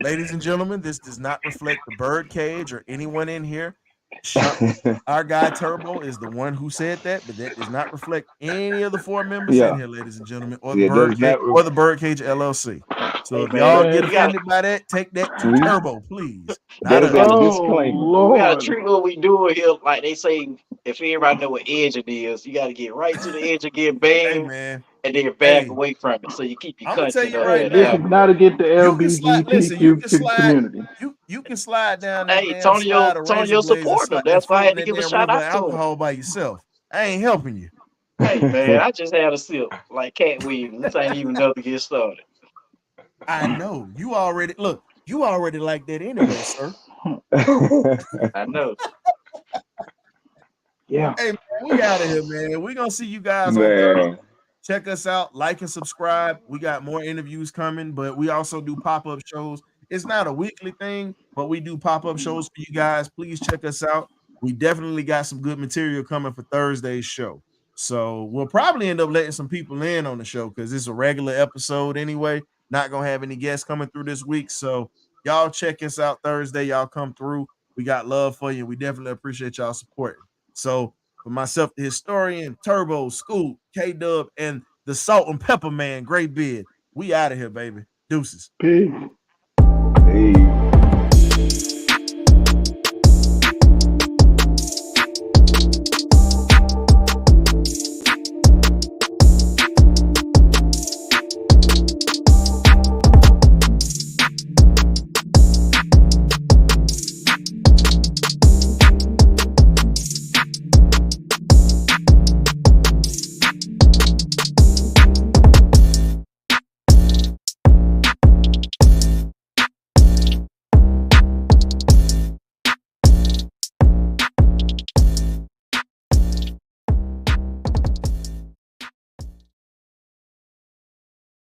Ladies and gentlemen, this does not reflect the Birdcage or anyone in here. Our guy Turbo is the one who said that, but that does not reflect any of the 4 members Yeah. in here, ladies and gentlemen, or Yeah, does not the BirdCage LLC. So Hey, if man, y'all look, get we gotta offended by that, take that to We- Turbo, please. That Not is us. a Oh disclaimer. we gotta Lord. treat what we do here like they say. If everybody know what edge it is, you gotta get right to the edge and get Hey banned, man, and then back hey, away from it, so you keep your I'm gonna tell content you up right there. Hey, this now. is not against the You can slide. Listen, you can LGBTQ slide. community. You can slide down that Hey, damn slide of razor Tonyo blades and, supporter. and That's why I float had in to that give a damn shout river of out to him. alcohol by yourself. I ain't helping you. Hey man, I just had a sip like Cat Williams. This ain't even enough to get started. I know you already look. You already like that anyway, sir. I know. Yeah. Hey man, we out of here, man. We gonna see you guys on Thursday. Man. Check us out, like and subscribe. We got more interviews coming, but we also do pop-up shows. It's not a weekly thing, but we do pop-up shows for you guys. Please check us out. We definitely got some good material coming for Thursday's show. So we'll probably end up letting some people in on the show because it's a regular episode anyway. Not gonna have any guests coming through this week. So y'all check us out Thursday. Y'all come through. We got love for you. We definitely appreciate y'all supporting. So for myself, the historian, Turbo, Scoop, K-Dub, and the Salt and Pepper Man, Great Beard. We out of here, baby. Deuces. Peace. Hey.